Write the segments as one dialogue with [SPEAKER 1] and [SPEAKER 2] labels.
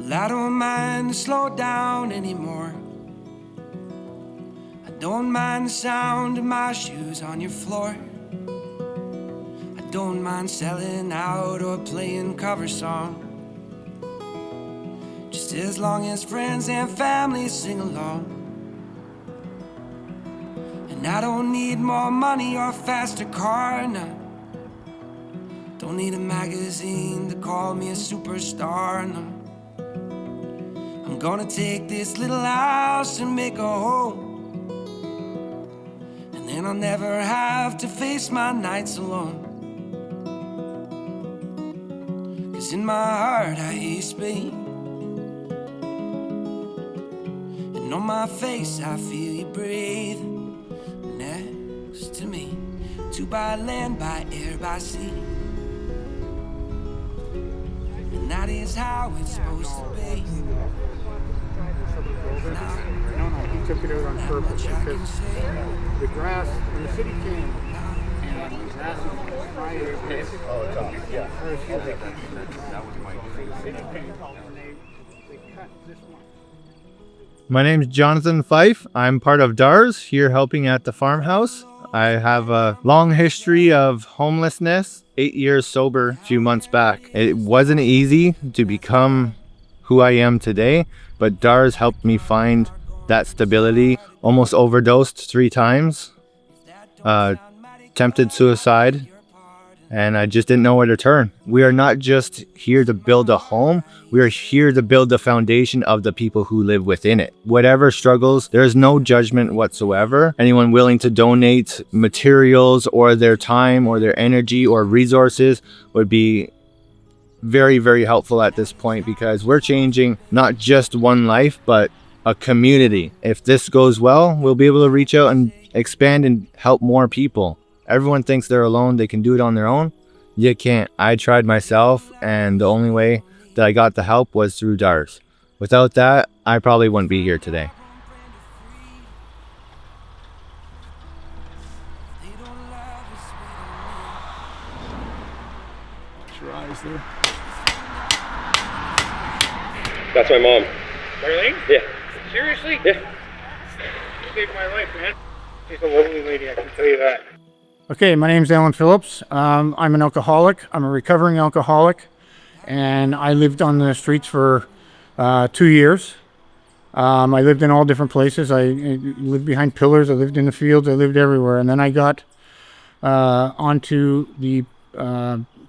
[SPEAKER 1] Well, I don't mind to slow down anymore. I don't mind the sound of my shoes on your floor. I don't mind selling out or playing cover song, just as long as friends and family sing along. And I don't need more money or a faster car, no. Don't need a magazine to call me a superstar, no. I'm gonna take this little house and make a home, and then I'll never have to face my nights alone. 'Cause in my heart I hear you speak, and on my face I feel you breathe next to me. Two by land, by air, by sea, and that is how it's supposed to be.
[SPEAKER 2] No, he took it out on purpose because the grass, when the city came and the grass was fire.
[SPEAKER 3] My name's Jonathan Fife. I'm part of DARS, here helping at the farmhouse. I have a long history of homelessness, 8 years sober a few months back. It wasn't easy to become who I am today, but DARS helped me find that stability. Almost overdosed 3 times, attempted suicide, and I just didn't know where to turn. We are not just here to build a home, we are here to build the foundation of the people who live within it. Whatever struggles, there is no judgment whatsoever. Anyone willing to donate materials or their time or their energy or resources would be very, very helpful at this point, because we're changing not just one life, but a community. If this goes well, we'll be able to reach out and expand and help more people. Everyone thinks they're alone, they can do it on their own. You can't. I tried myself, and the only way that I got the help was through DARS. Without that, I probably wouldn't be here today.
[SPEAKER 2] Your eyes there.
[SPEAKER 4] That's my mom.
[SPEAKER 2] Darlene?
[SPEAKER 4] Yeah.
[SPEAKER 2] Seriously?
[SPEAKER 4] Yeah.
[SPEAKER 2] You saved my life, man. She's a lovely lady, I can tell you that. Okay, my name's Alan Phillips. I'm an alcoholic. I'm a recovering alcoholic, and I lived on the streets for 2 years. I lived in all different places. I lived behind pillars. I lived in the fields. I lived everywhere. And then I got onto the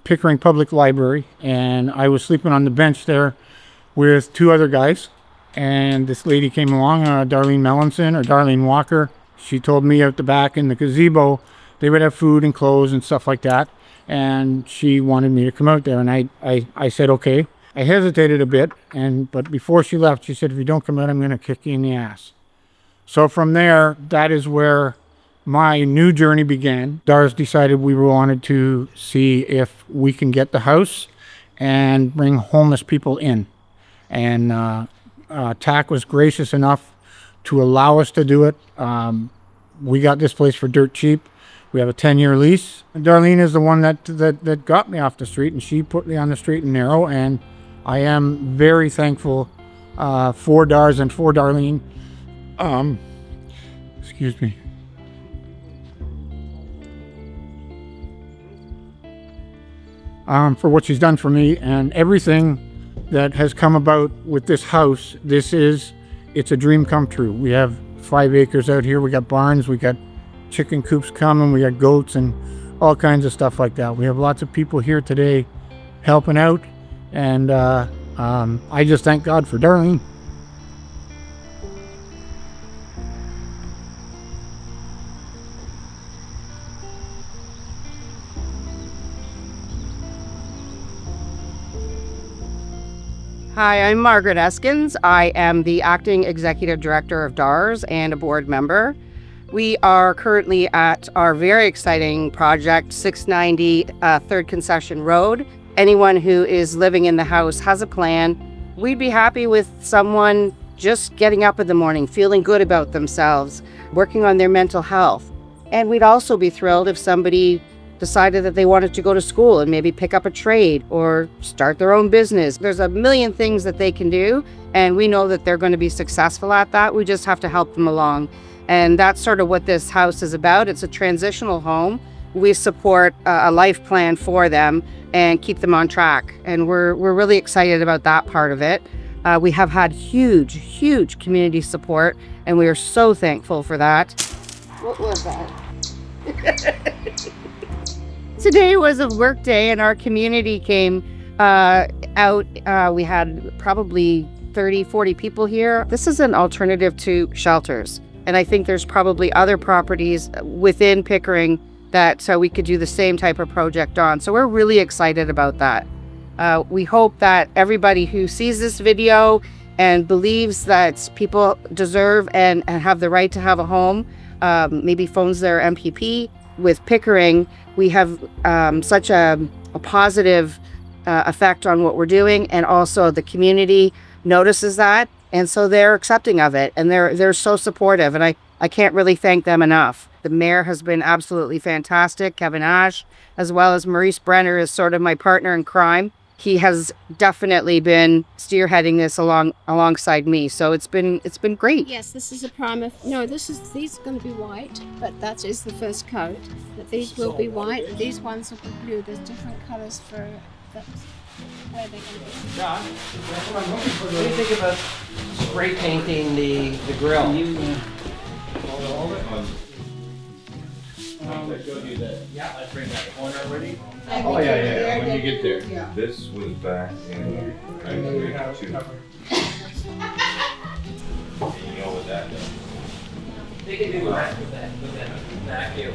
[SPEAKER 2] Pickering Public Library, and I was sleeping on the bench there with 2 other guys. And this lady came along, Darlene Mellinson or Darlene Walker. She told me out the back in the gazebo they would have food and clothes and stuff like that. And she wanted me to come out there. And I said, okay. I hesitated a bit, but before she left, she said, if you don't come out, I'm going to kick you in the ass. So from there, that is where my new journey began. DARS decided we wanted to see if we can get the house and bring homeless people in. And TAC was gracious enough to allow us to do it. We got this place for dirt cheap. We have a 10-year lease. Darlene is the one that got me off the street, and she put me on the straight and narrow, and I am very thankful for DARS and for Darlene. Excuse me. For what she's done for me and everything that has come about with this house. It's a dream come true. We have 5 acres out here. We got barns, we got chicken coops coming, we got goats and all kinds of stuff like that. We have lots of people here today helping out, and I just thank God for Darlene.
[SPEAKER 5] Hi, I'm Margaret Eskins. I am the Acting Executive Director of DARS and a board member. We are currently at our very exciting project, 690 3rd Concession Road. Anyone who is living in the house has a plan. We'd be happy with someone just getting up in the morning, feeling good about themselves, working on their mental health. And we'd also be thrilled if somebody decided that they wanted to go to school and maybe pick up a trade or start their own business. There's a million things that they can do, and we know that they're going to be successful at that. We just have to help them along. And that's sort of what this house is about. It's a transitional home. We support a life plan for them and keep them on track. And we're really excited about that part of it. We have had huge community support, and we are so thankful for that. What was that? Today was a work day, and our community came out. We had probably 30, 40 people here. This is an alternative to shelters. And I think there's probably other properties within Pickering that we could do the same type of project on. So we're really excited about that. We hope that everybody who sees this video and believes that people deserve and have the right to have a home, maybe phones their MPP. With Pickering, we have such a positive effect on what we're doing, and also the community notices that, and so they're accepting of it, and they're so supportive, and I can't really thank them enough. The mayor has been absolutely fantastic, Kevin Ash, as well as Maurice Brenner is sort of my partner in crime. He has definitely been spearheading this alongside me, so it's been great.
[SPEAKER 6] Yes, this is a primer. No, these are going to be white, but that is the first coat. But these will be white, and these ones will be blue. There's different colours for that's where they're going to be.
[SPEAKER 7] John, that's what I'm looking for. What do you think about spray painting the grill?
[SPEAKER 8] Yeah, I bring that corner already.
[SPEAKER 9] Oh, yeah, when you get there. Yeah. This was back in 1982. You know what that does.
[SPEAKER 7] They can do that with that vacuum.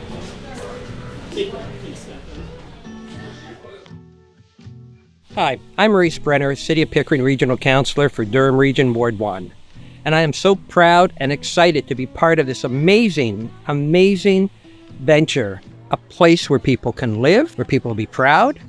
[SPEAKER 7] Hi, I'm Maurice Brenner, City of Pickering Regional Councillor for Durham Region Ward 1. And I am so proud and excited to be part of this amazing venture. A place where people can live, where people will be proud,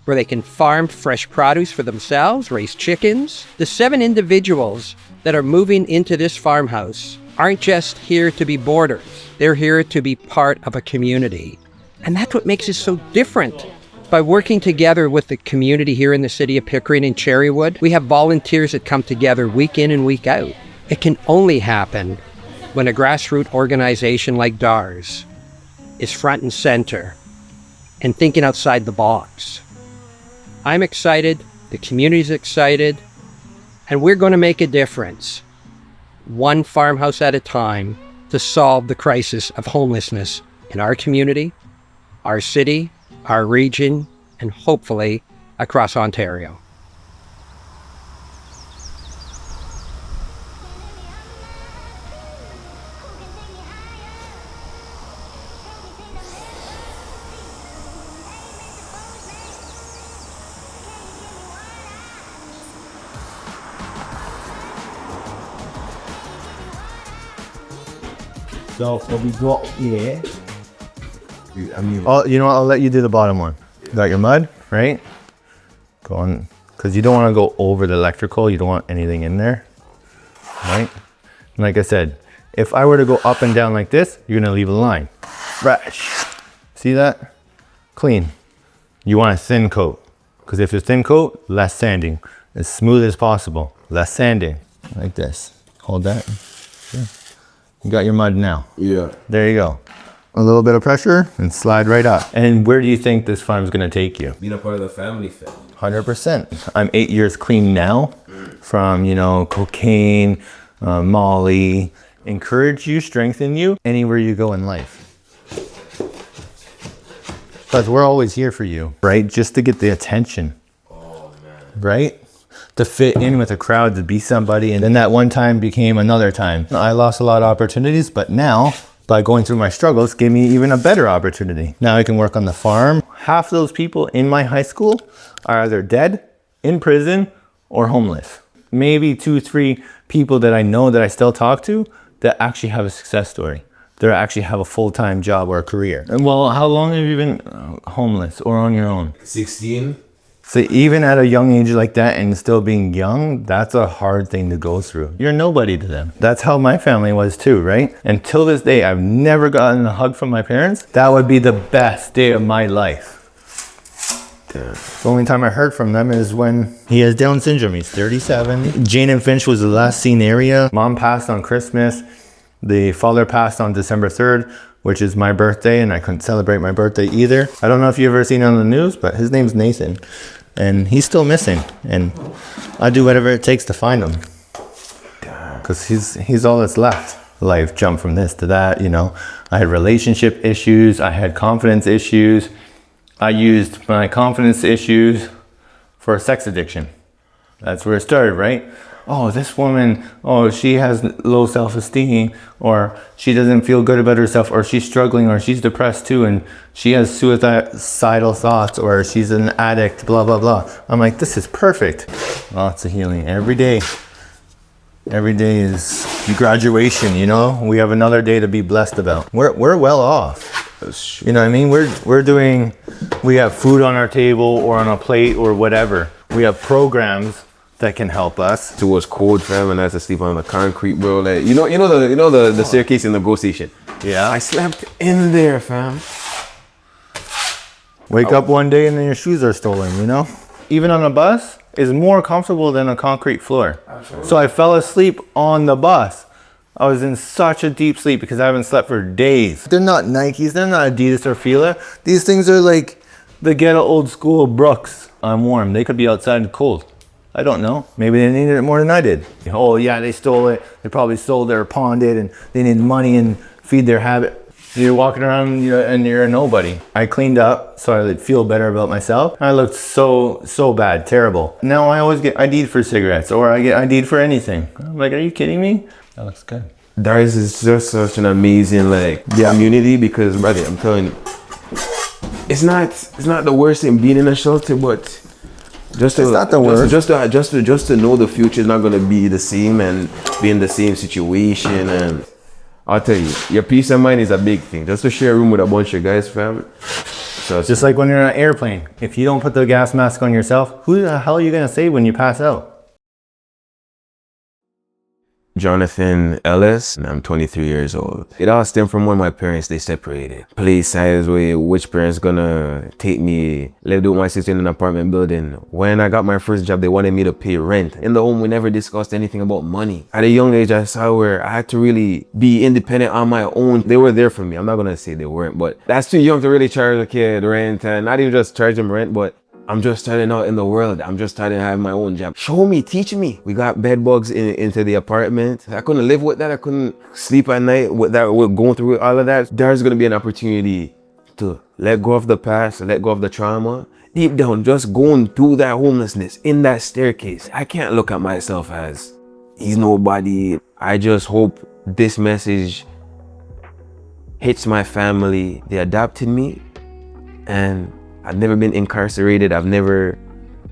[SPEAKER 7] where they can farm fresh produce for themselves, raise chickens. The 7 individuals that are moving into this farmhouse aren't just here to be boarders. They're here to be part of a community. And that's what makes it so different. By working together with the community here in the city of Pickering and Cherrywood, we have volunteers that come together week in and week out. It can only happen when a grassroots organization like DARS is front and center and thinking outside the box. I'm excited, the community's excited, and we're going to make a difference, one farmhouse at a time, to solve the crisis of homelessness in our community, our city, our region, and hopefully across Ontario.
[SPEAKER 3] So what we got here. Oh, you know what? I'll let you do the bottom one. You got your mud, right? Go on, because you don't want to go over the electrical. You don't want anything in there, right? And like I said, if I were to go up and down like this, you're gonna leave a line. Fresh. See that? Clean. You want a thin coat, because if it's thin coat, less sanding. As smooth as possible, less sanding. Like this. Hold that. Sure. You got your mud now.
[SPEAKER 9] Yeah.
[SPEAKER 3] There you go. A little bit of pressure and slide right up. And where do you think this farm's gonna take you?
[SPEAKER 9] Being a part of the family thing.
[SPEAKER 3] 100%. I'm 8 years clean now from, cocaine, Molly. Encourage you, strengthen you anywhere you go in life. Because we're always here for you, right? Just to get the attention.
[SPEAKER 9] Oh, man.
[SPEAKER 3] Right? To fit in with a crowd, to be somebody. And then that one time became another time. I lost a lot of opportunities, but now, by going through my struggles, gave me even a better opportunity. Now I can work on the farm. Half those people in my high school are either dead, in prison, or homeless. Maybe 2, 3 people that I know that I still talk to that actually have a success story. They actually have a full-time job or a career. And well, how long have you been homeless or on your own?
[SPEAKER 9] 16.
[SPEAKER 3] So even at a young age like that and still being young, that's a hard thing to go through. You're nobody to them. That's how my family was too, right? Until this day, I've never gotten a hug from my parents. That would be the best day of my life. The only time I heard from them is when he has Down syndrome. He's 37. Jane and Finch was the last seen area. Mom passed on Christmas. The father passed on December 3rd, which is my birthday, and I couldn't celebrate my birthday either. I don't know if you've ever seen it on the news, but his name's Nathan, and he's still missing, and I do whatever it takes to find him, because he's all that's left. Life jumped from this to that, you know. I had relationship issues, I had confidence issues. I used my confidence issues for a sex addiction. That's where it started, right? Oh, this woman, oh, she has low self-esteem, or she doesn't feel good about herself, or she's struggling, or she's depressed too, and she has suicidal thoughts, or she's an addict, blah, blah, blah. I'm like, this is perfect. Lots of healing every day. Every day is graduation, you know? We have another day to be blessed about. We're well off. You know what I mean? We have food on our table or on a plate or whatever. We have programs that can help us.
[SPEAKER 10] It was cold, fam, and I had to sleep on the concrete, bro. Like, you know the staircase in the GO station.
[SPEAKER 3] Yeah.
[SPEAKER 10] I slept in there, fam.
[SPEAKER 3] Wake up one day and then your shoes are stolen, you know? Even on a bus is more comfortable than a concrete floor. Absolutely. So I fell asleep on the bus. I was in such a deep sleep because I haven't slept for days. They're not Nikes, they're not Adidas or Fila. These things are like the ghetto old school Brooks. I'm warm. They could be outside and cold. I don't know. Maybe they needed it more than I did. Oh yeah, they stole it. They probably sold it or pawned it, and they need money and feed their habit. You're walking around, you know, and you're a nobody. I cleaned up so I would feel better about myself. I looked so bad, terrible. Now I always get ID'd for cigarettes, or I get ID'd for anything. I'm like, are you kidding me? That looks good.
[SPEAKER 10] Dars is just such an amazing community, because brother, I'm telling you, it's not the worst thing being in a shelter, but just to know the future is not gonna be the same and be in the same situation. And I'll tell you, your peace of mind is a big thing. Just to share a room with a bunch of guys, fam. So
[SPEAKER 3] just like when you're on an airplane, if you don't put the gas mask on yourself, who the hell are you gonna save when you pass out?
[SPEAKER 10] Jonathan Ellis, and I'm 23 years old. It all stemmed from when my parents, they separated. Place size way, which parents gonna take me, lived with my sister in an apartment building. When I got my first job, they wanted me to pay rent. In the home, we never discussed anything about money. At a young age, I saw where I had to really be independent on my own. They were there for me. I'm not gonna say they weren't, but that's too young to really charge a kid rent, and not even just charge them rent, but I'm just starting out in the world. I'm just starting to have my own job. Show me, teach me. We got bed bugs into the apartment. I couldn't live with that. I couldn't sleep at night with that. We're going through all of that. There's gonna be an opportunity to let go of the past, let go of the trauma. Deep down, just going through that homelessness in that staircase. I can't look at myself as he's nobody. I just hope this message hits my family. They adopted me, and I've never been incarcerated. I've never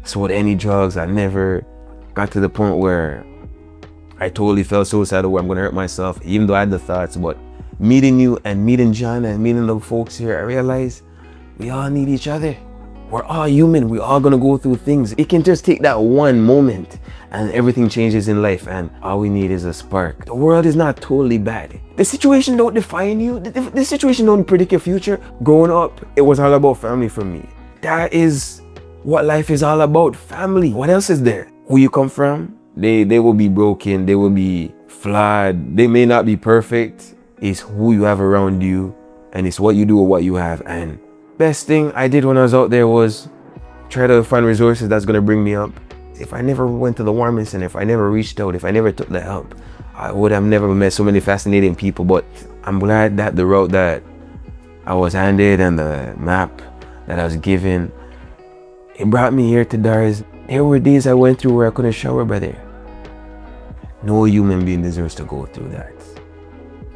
[SPEAKER 10] sold any drugs. I never got to the point where I totally felt suicidal, where I'm gonna hurt myself, even though I had the thoughts. But meeting you and meeting John and meeting the folks here, I realized we all need each other. We're all human. We're all gonna go through things. It can just take that one moment and everything changes in life, and all we need is a spark. The world is not totally bad. The situation don't define you. The situation don't predict your future. Growing up, it was all about family for me. That is what life is all about, family. What else is there? Who you come from, they will be broken, they will be flawed, they may not be perfect. It's who you have around you, and it's what you do with what you have. And best thing I did when I was out there was try to find resources that's gonna bring me up. If I never went to the warming center, if I never reached out, if I never took the help, I would have never met so many fascinating people. But I'm glad that the route that I was handed and the map that I was given, it brought me here to Dars. There were days I went through where I couldn't shower, brother. No human being deserves to go through that.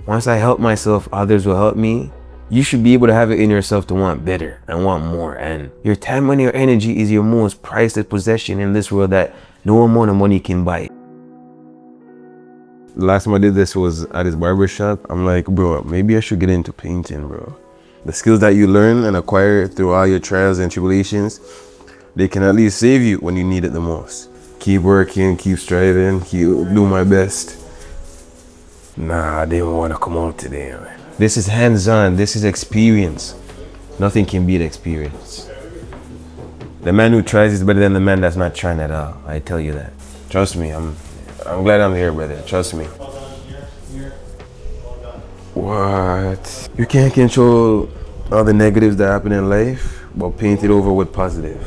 [SPEAKER 10] Once I help myself, others will help me. You should be able to have it in yourself to want better and want more. And your time and your energy is your most priceless possession in this world that no amount of money can buy. The last time I did this was at his barber shop. I'm like, bro, maybe I should get into painting, bro. The skills that you learn and acquire through all your trials and tribulations, they can at least save you when you need it the most. Keep working, keep striving, do my best. Nah, they don't want to come out today, man. This is hands-on, this is experience. Nothing can beat experience. The man who tries is better than the man that's not trying at all. I tell you that. Trust me, I'm glad I'm here, brother. Trust me. What? You can't control all the negatives that happen in life, but paint it over with positive.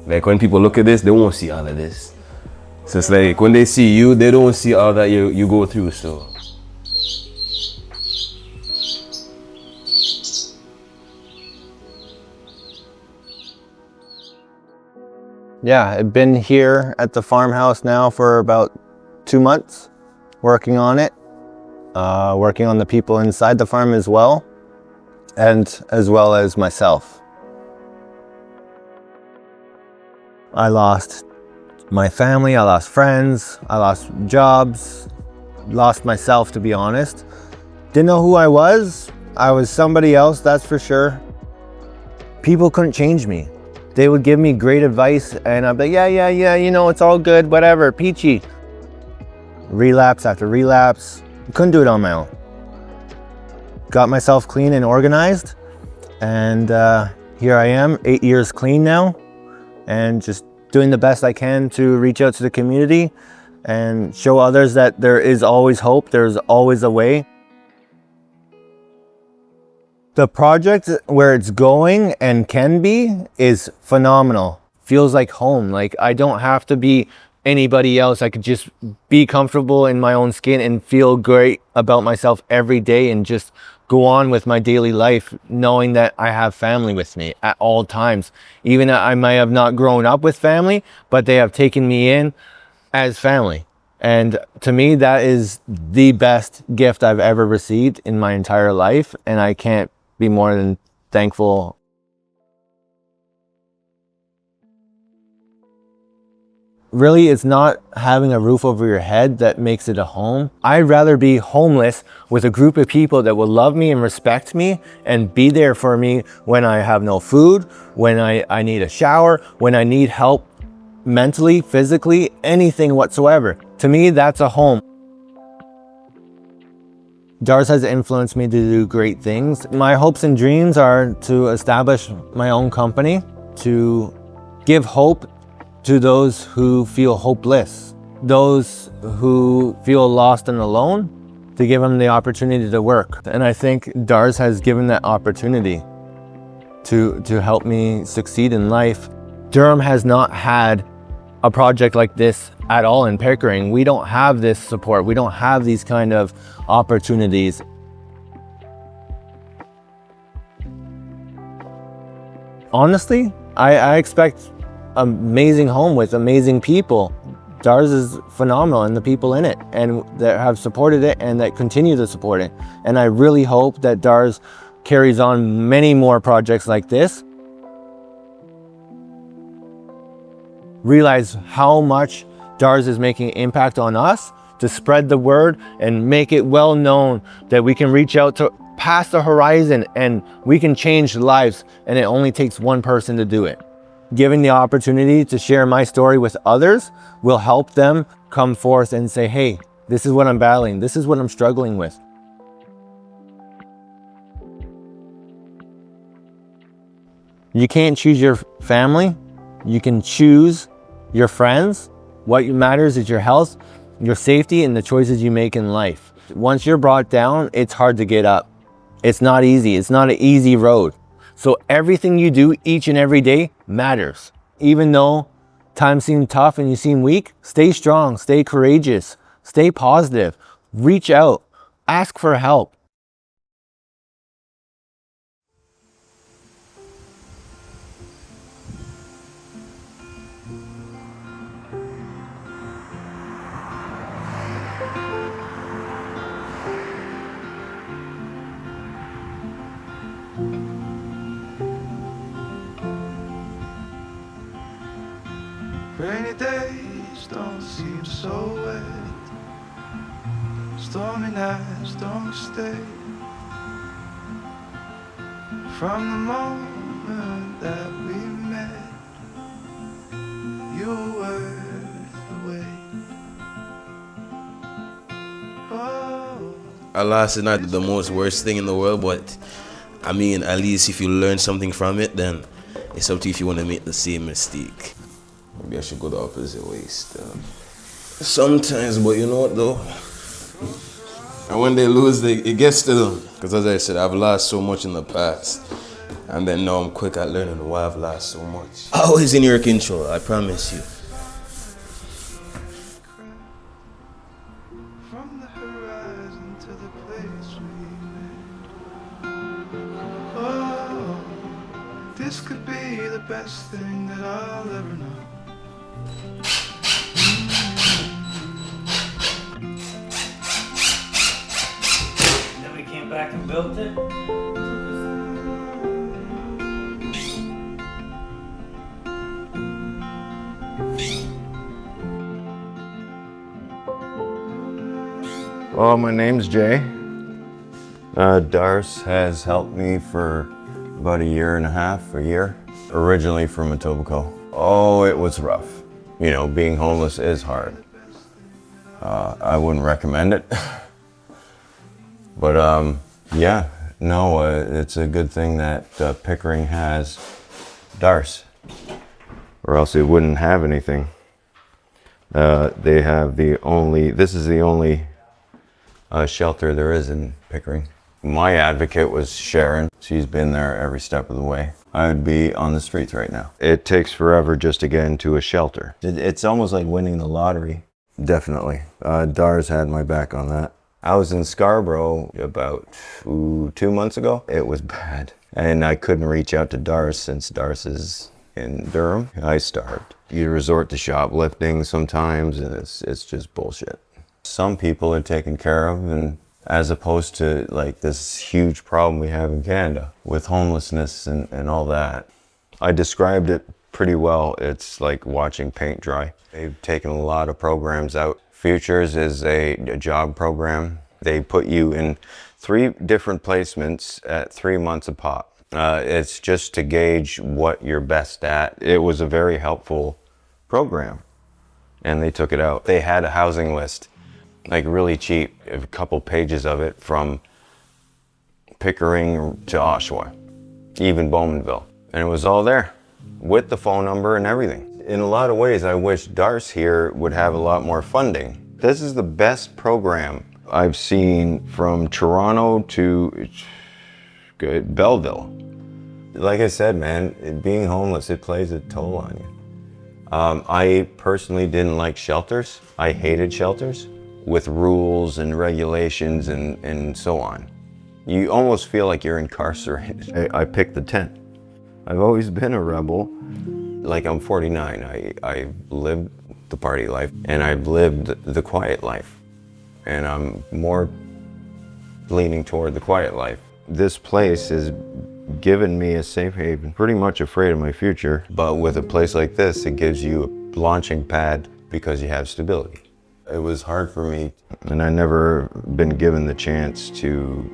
[SPEAKER 10] Like when people look at this, they won't see all of this. So it's like when they see you, they don't see all that you go through, so.
[SPEAKER 3] Yeah, I've been here at the farmhouse now for about 2 months, working on it, working on the people inside the farm as well, and as well as myself. I lost my family, I lost friends, I lost jobs, lost myself, to be honest. Didn't know who I was. I was somebody else, that's for sure. People couldn't change me. They would give me great advice and I'd be like, yeah, you know, it's all good, whatever, peachy. Relapse after relapse. Couldn't do it on my own. Got myself clean and organized, and here I am, 8 years clean now, and just doing the best I can to reach out to the community and show others that there is always hope, there's always a way. The project, where it's going and can be, is phenomenal. Feels like home. Like I don't have to be anybody else. I could just be comfortable in my own skin and feel great about myself every day and just go on with my daily life, knowing that I have family with me at all times. Even I might have not grown up with family, but they have taken me in as family. And to me, that is the best gift I've ever received in my entire life. And I can't be more than thankful. Really, it's not having a roof over your head that makes it a home. I'd rather be homeless with a group of people that will love me and respect me and be there for me when I have no food, when I need a shower, when I need help mentally, physically, anything whatsoever. To me, that's a home. DARS has influenced me to do great things. My hopes and dreams are to establish my own company, to give hope to those who feel hopeless, those who feel lost and alone, to give them the opportunity to work. And I think DARS has given that opportunity to help me succeed in life. Durham has not had a project like this at all in Pickering. We don't have this support. We don't have these kind of opportunities. Honestly, I expect amazing home with amazing people. DARS is phenomenal, and the people in it and that have supported it and that continue to support it. And I really hope that DARS carries on many more projects like this. Realize how much DARS is making an impact on us, to spread the word and make it well known that we can reach out to past the horizon and we can change lives, and it only takes one person to do it. Giving the opportunity to share my story with others will help them come forth and say, hey, this is what I'm battling, this is what I'm struggling with. You can't choose your family. You can choose your friends. What matters is your health, your safety, and the choices you make in life. Once you're brought down, it's hard to get up. It's not easy. It's not an easy road. So everything you do each and every day matters. Even though times seem tough and you seem weak, stay strong, stay courageous, stay positive, reach out, ask for help.
[SPEAKER 1] Rainy days don't seem so wet. Stormy nights don't stay. From the moment that we met,
[SPEAKER 11] Alas, it's not the most worst thing in the world, but I mean, at least if you learn something from it, then it's up to you if you want to make the same mistake. Maybe I should go the opposite way still. Sometimes, but you know what though? And when they lose, it gets to them. Because as I said, I've lost so much in the past. And then now I'm quick at learning why I've lost so much. Always in your control, I promise you.
[SPEAKER 1] From the horizon to the place we made. Oh, this could be the best thing that I'll ever know.
[SPEAKER 8] Then we came back and built it.
[SPEAKER 9] Well, my name's Jay. Darce has helped me for about a year and a half, originally from Etobicoke. Oh, it was rough. You know, being homeless is hard. I wouldn't recommend it. But yeah, no, it's a good thing that Pickering has Darce, or else it wouldn't have anything. They have this is the only shelter there is in Pickering. My advocate was Sharon. She's been there every step of the way. I would be on the streets right now. It takes forever just to get into a shelter. It's almost like winning the lottery. Definitely. Dars had my back on that. I was in Scarborough about 2 months ago. It was bad. And I couldn't reach out to Dars since Dars is in Durham. I starved. You resort to shoplifting sometimes, and it's just bullshit. Some people are taken care of, and as opposed to like this huge problem we have in Canada with homelessness and all that. I described it pretty well. It's like watching paint dry. They've taken a lot of programs out. Futures is a job program. They put you in 3 different placements at 3 months a pop. It's just to gauge what you're best at. It was a very helpful program, and they took it out. They had a housing list, like really cheap, a couple pages of it from Pickering to Oshawa, even Bowmanville. And it was all there with the phone number and everything. In a lot of ways, I wish Darce here would have a lot more funding. This is the best program I've seen from Toronto to Belleville. Like I said, man, being homeless, it plays a toll on you. I personally didn't like shelters. I hated shelters with rules and regulations and so on. You almost feel like you're incarcerated. I picked the tent. I've always been a rebel. Like, I'm 49. I've lived the party life, and I've lived the quiet life. And I'm more leaning toward the quiet life. This place has given me a safe haven. Pretty much afraid of my future, but with a place like this, it gives you a launching pad because you have stability. It was hard for me, and I never been given the chance to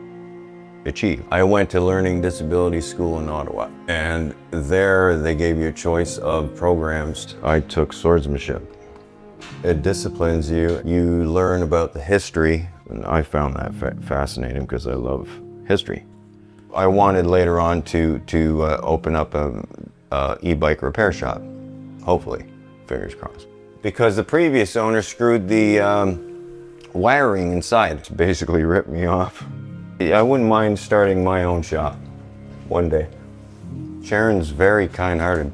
[SPEAKER 9] achieve. I went to learning disability school in Ottawa, and there they gave you a choice of programs. I took swordsmanship. It disciplines you. You learn about the history, and I found that fascinating because I love history. I wanted later on to open up a e-bike repair shop, hopefully, fingers crossed. Because the previous owner screwed the wiring inside. It basically ripped me off. I wouldn't mind starting my own shop one day. Sharon's very kind-hearted.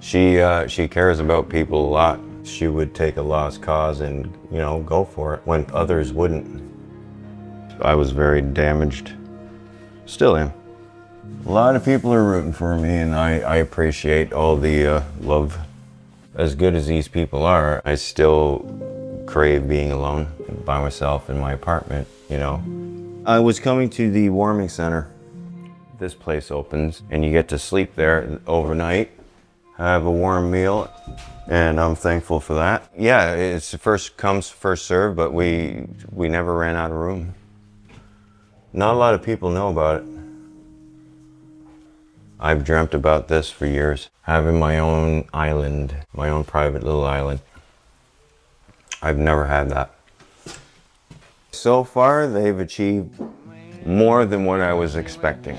[SPEAKER 9] She cares about people a lot. She would take a lost cause and, you know, go for it when others wouldn't. I was very damaged. Still am. A lot of people are rooting for me, and I appreciate all the love. As good as these people are, I still crave being alone by myself in my apartment, you know. I was coming to the warming center. This place opens, and you get to sleep there overnight, have a warm meal, and I'm thankful for that. Yeah, it's first comes, first served, but we never ran out of room. Not a lot of people know about it. I've dreamt about this for years, having my own island, my own private little island. I've never had that. so far they've achieved more than what I was expecting.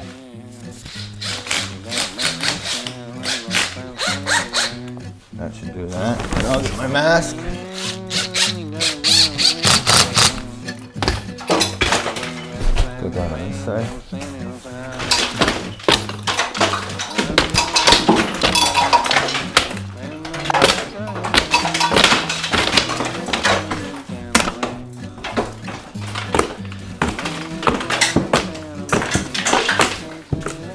[SPEAKER 3] That should do that. And I'll get my mask. Put that on this side.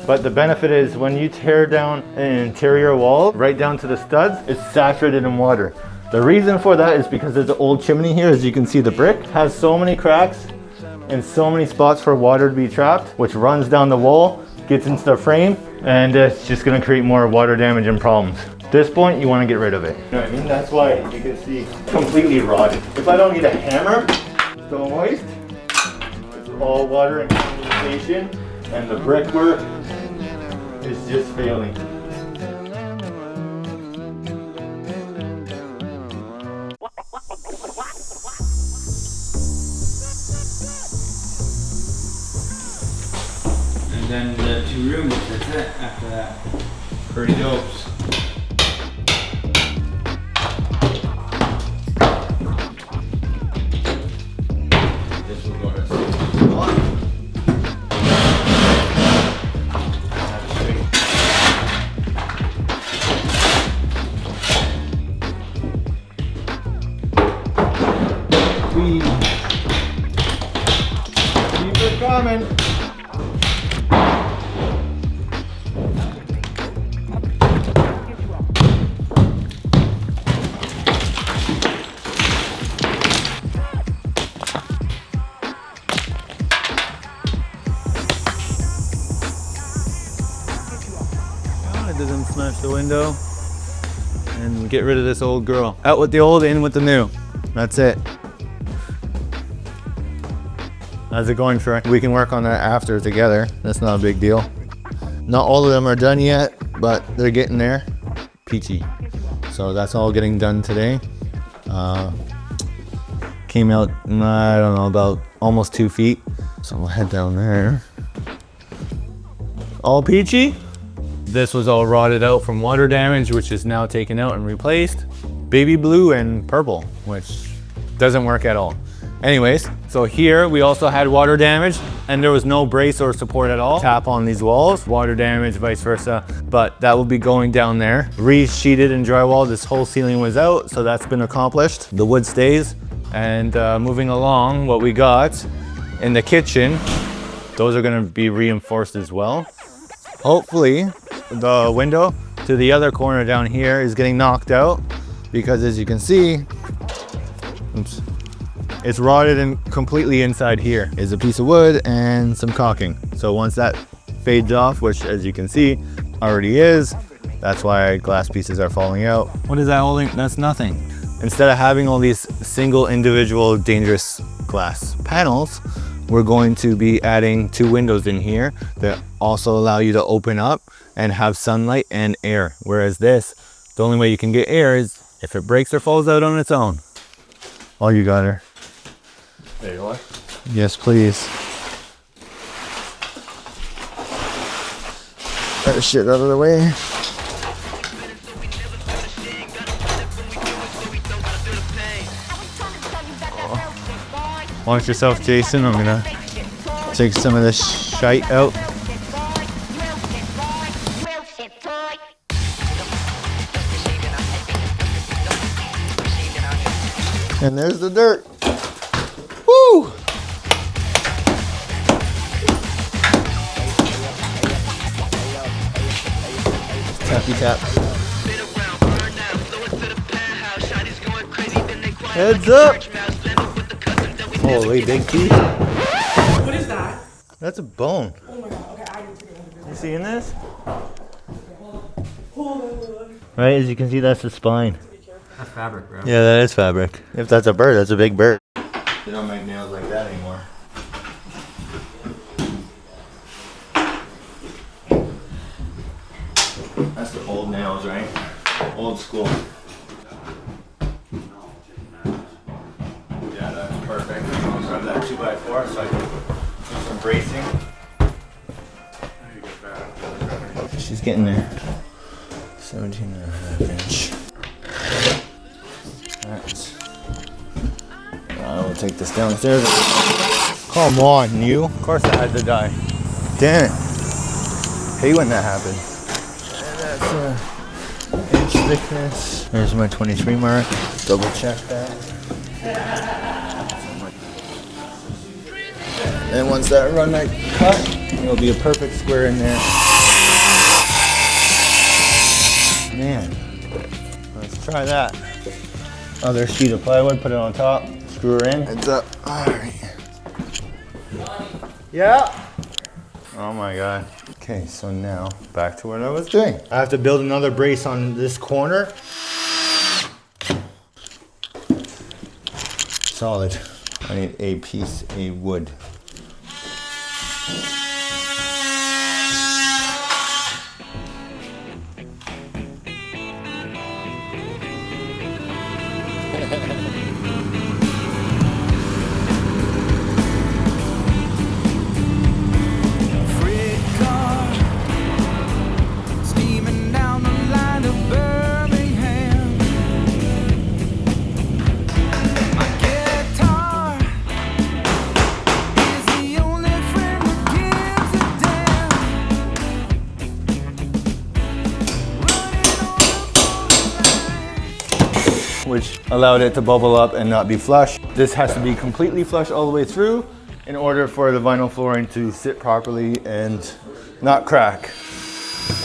[SPEAKER 3] But the benefit is when you tear down an interior wall, right down to the studs, it's saturated in water. The reason for that is because there's an old chimney here. As you can see, the brick has so many cracks and so many spots for water to be trapped, which runs down the wall, gets into the frame, and it's just gonna create more water damage and problems. At this point, you wanna get rid of it. You know what I mean? That's why you can see completely rotted. If I don't need a hammer, it's so moist, it's all water and condensation, and the brickwork is just failing.
[SPEAKER 8] And then the 2 rooms, that's it after that. Pretty dopes. This will go to 61.
[SPEAKER 3] Keep it coming. It doesn't smash the window. And get rid of this old girl. Out with the old, in with the new. That's it. How's it going, Troy? We can work on that after together. That's not a big deal. Not all of them are done yet, but they're getting there. Peachy. So that's all getting done today. Came out, I don't know, about almost 2 feet. So we'll head down there. All peachy. This was all rotted out from water damage, which is now taken out and replaced. Baby blue and purple, which doesn't work at all. Anyways, so here we also had water damage and there was no brace or support at all. Tap on these walls, water damage, vice versa. But that will be going down there. Re-sheeted and drywall, this whole ceiling was out, so that's been accomplished. The wood stays. And moving along, what we got in the kitchen, those are gonna be reinforced as well. Hopefully, the window to the other corner down here is getting knocked out because as you can see, oops, it's rotted and completely inside here is a piece of wood and some caulking. So once that fades off, which as you can see already is, that's why glass pieces are falling out. What is that holding? That's nothing. Instead of having all these single individual dangerous glass panels, we're going to be adding 2 windows in here that also allow you to open up and have sunlight and air. Whereas this, the only way you can get air is if it breaks or falls out on its own. Oh, you got her.
[SPEAKER 10] There you are.
[SPEAKER 3] Yes, please. Get the shit out of the way. Watch yourself, Jason. I'm gonna take some of this shite out. And there's the dirt. Woo! Tappy tap. Heads up! Holy big teeth.
[SPEAKER 1] What is that?
[SPEAKER 3] That's a bone.
[SPEAKER 1] Oh my god, okay, I need to go.
[SPEAKER 3] You seeing this? Right, as you can see, that's the spine.
[SPEAKER 8] That's fabric, bro.
[SPEAKER 3] Yeah, that is fabric. If that's a bird, that's a big bird. They don't make nails like that anymore. That's the old nails, right? Old school. Yeah, that's perfect. grab that 2x4 so I can do some bracing. She's getting there. 17.5 inch. Alright. I will take this downstairs. Come on, you. Of course I had to die. Damn it. Hate when that happens. And that's inch thickness. There's my 23 mark. Double check that. And once that run I cut, it'll be a perfect square in there. Man, let's try that. Other sheet of plywood, put it on top, screw her in. Heads up. All right. Yeah. Oh my God. Okay, so now back to what I was doing. I have to build another brace on this corner. Solid. I need a piece of wood. Which allowed it to bubble up and not be flush. This has to be completely flush all the way through in order for the vinyl flooring to sit properly and not crack.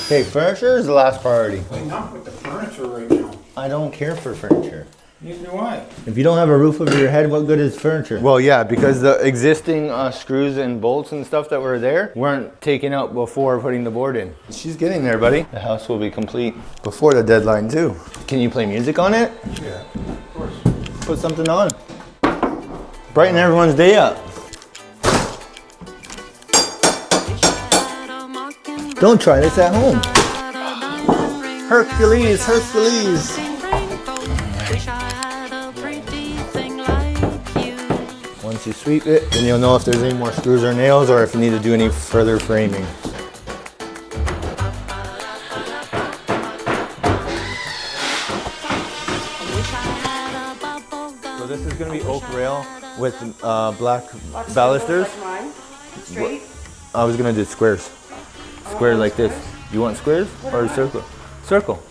[SPEAKER 3] Okay, furniture is the last priority.
[SPEAKER 2] I'm not with the furniture right now.
[SPEAKER 3] I don't care for furniture.
[SPEAKER 2] Neither do I.
[SPEAKER 3] If you don't have a roof over your head, what good is furniture? Well, yeah, because the existing screws and bolts and stuff that were there weren't taken out before putting the board in. She's getting there, buddy. The house will be complete before the deadline, too. Can you play music on it?
[SPEAKER 2] Yeah, of course.
[SPEAKER 3] Put something on. Brighten everyone's day up. Don't try this at home. Hercules, Hercules. Once you sweep it, then you'll know if there's any more screws or nails or if you need to do any further framing. So this is going to be oak rail with black balusters.
[SPEAKER 5] Like mine, straight.
[SPEAKER 3] I was going to do squares. Squares like this. You want squares or a circle? Circle.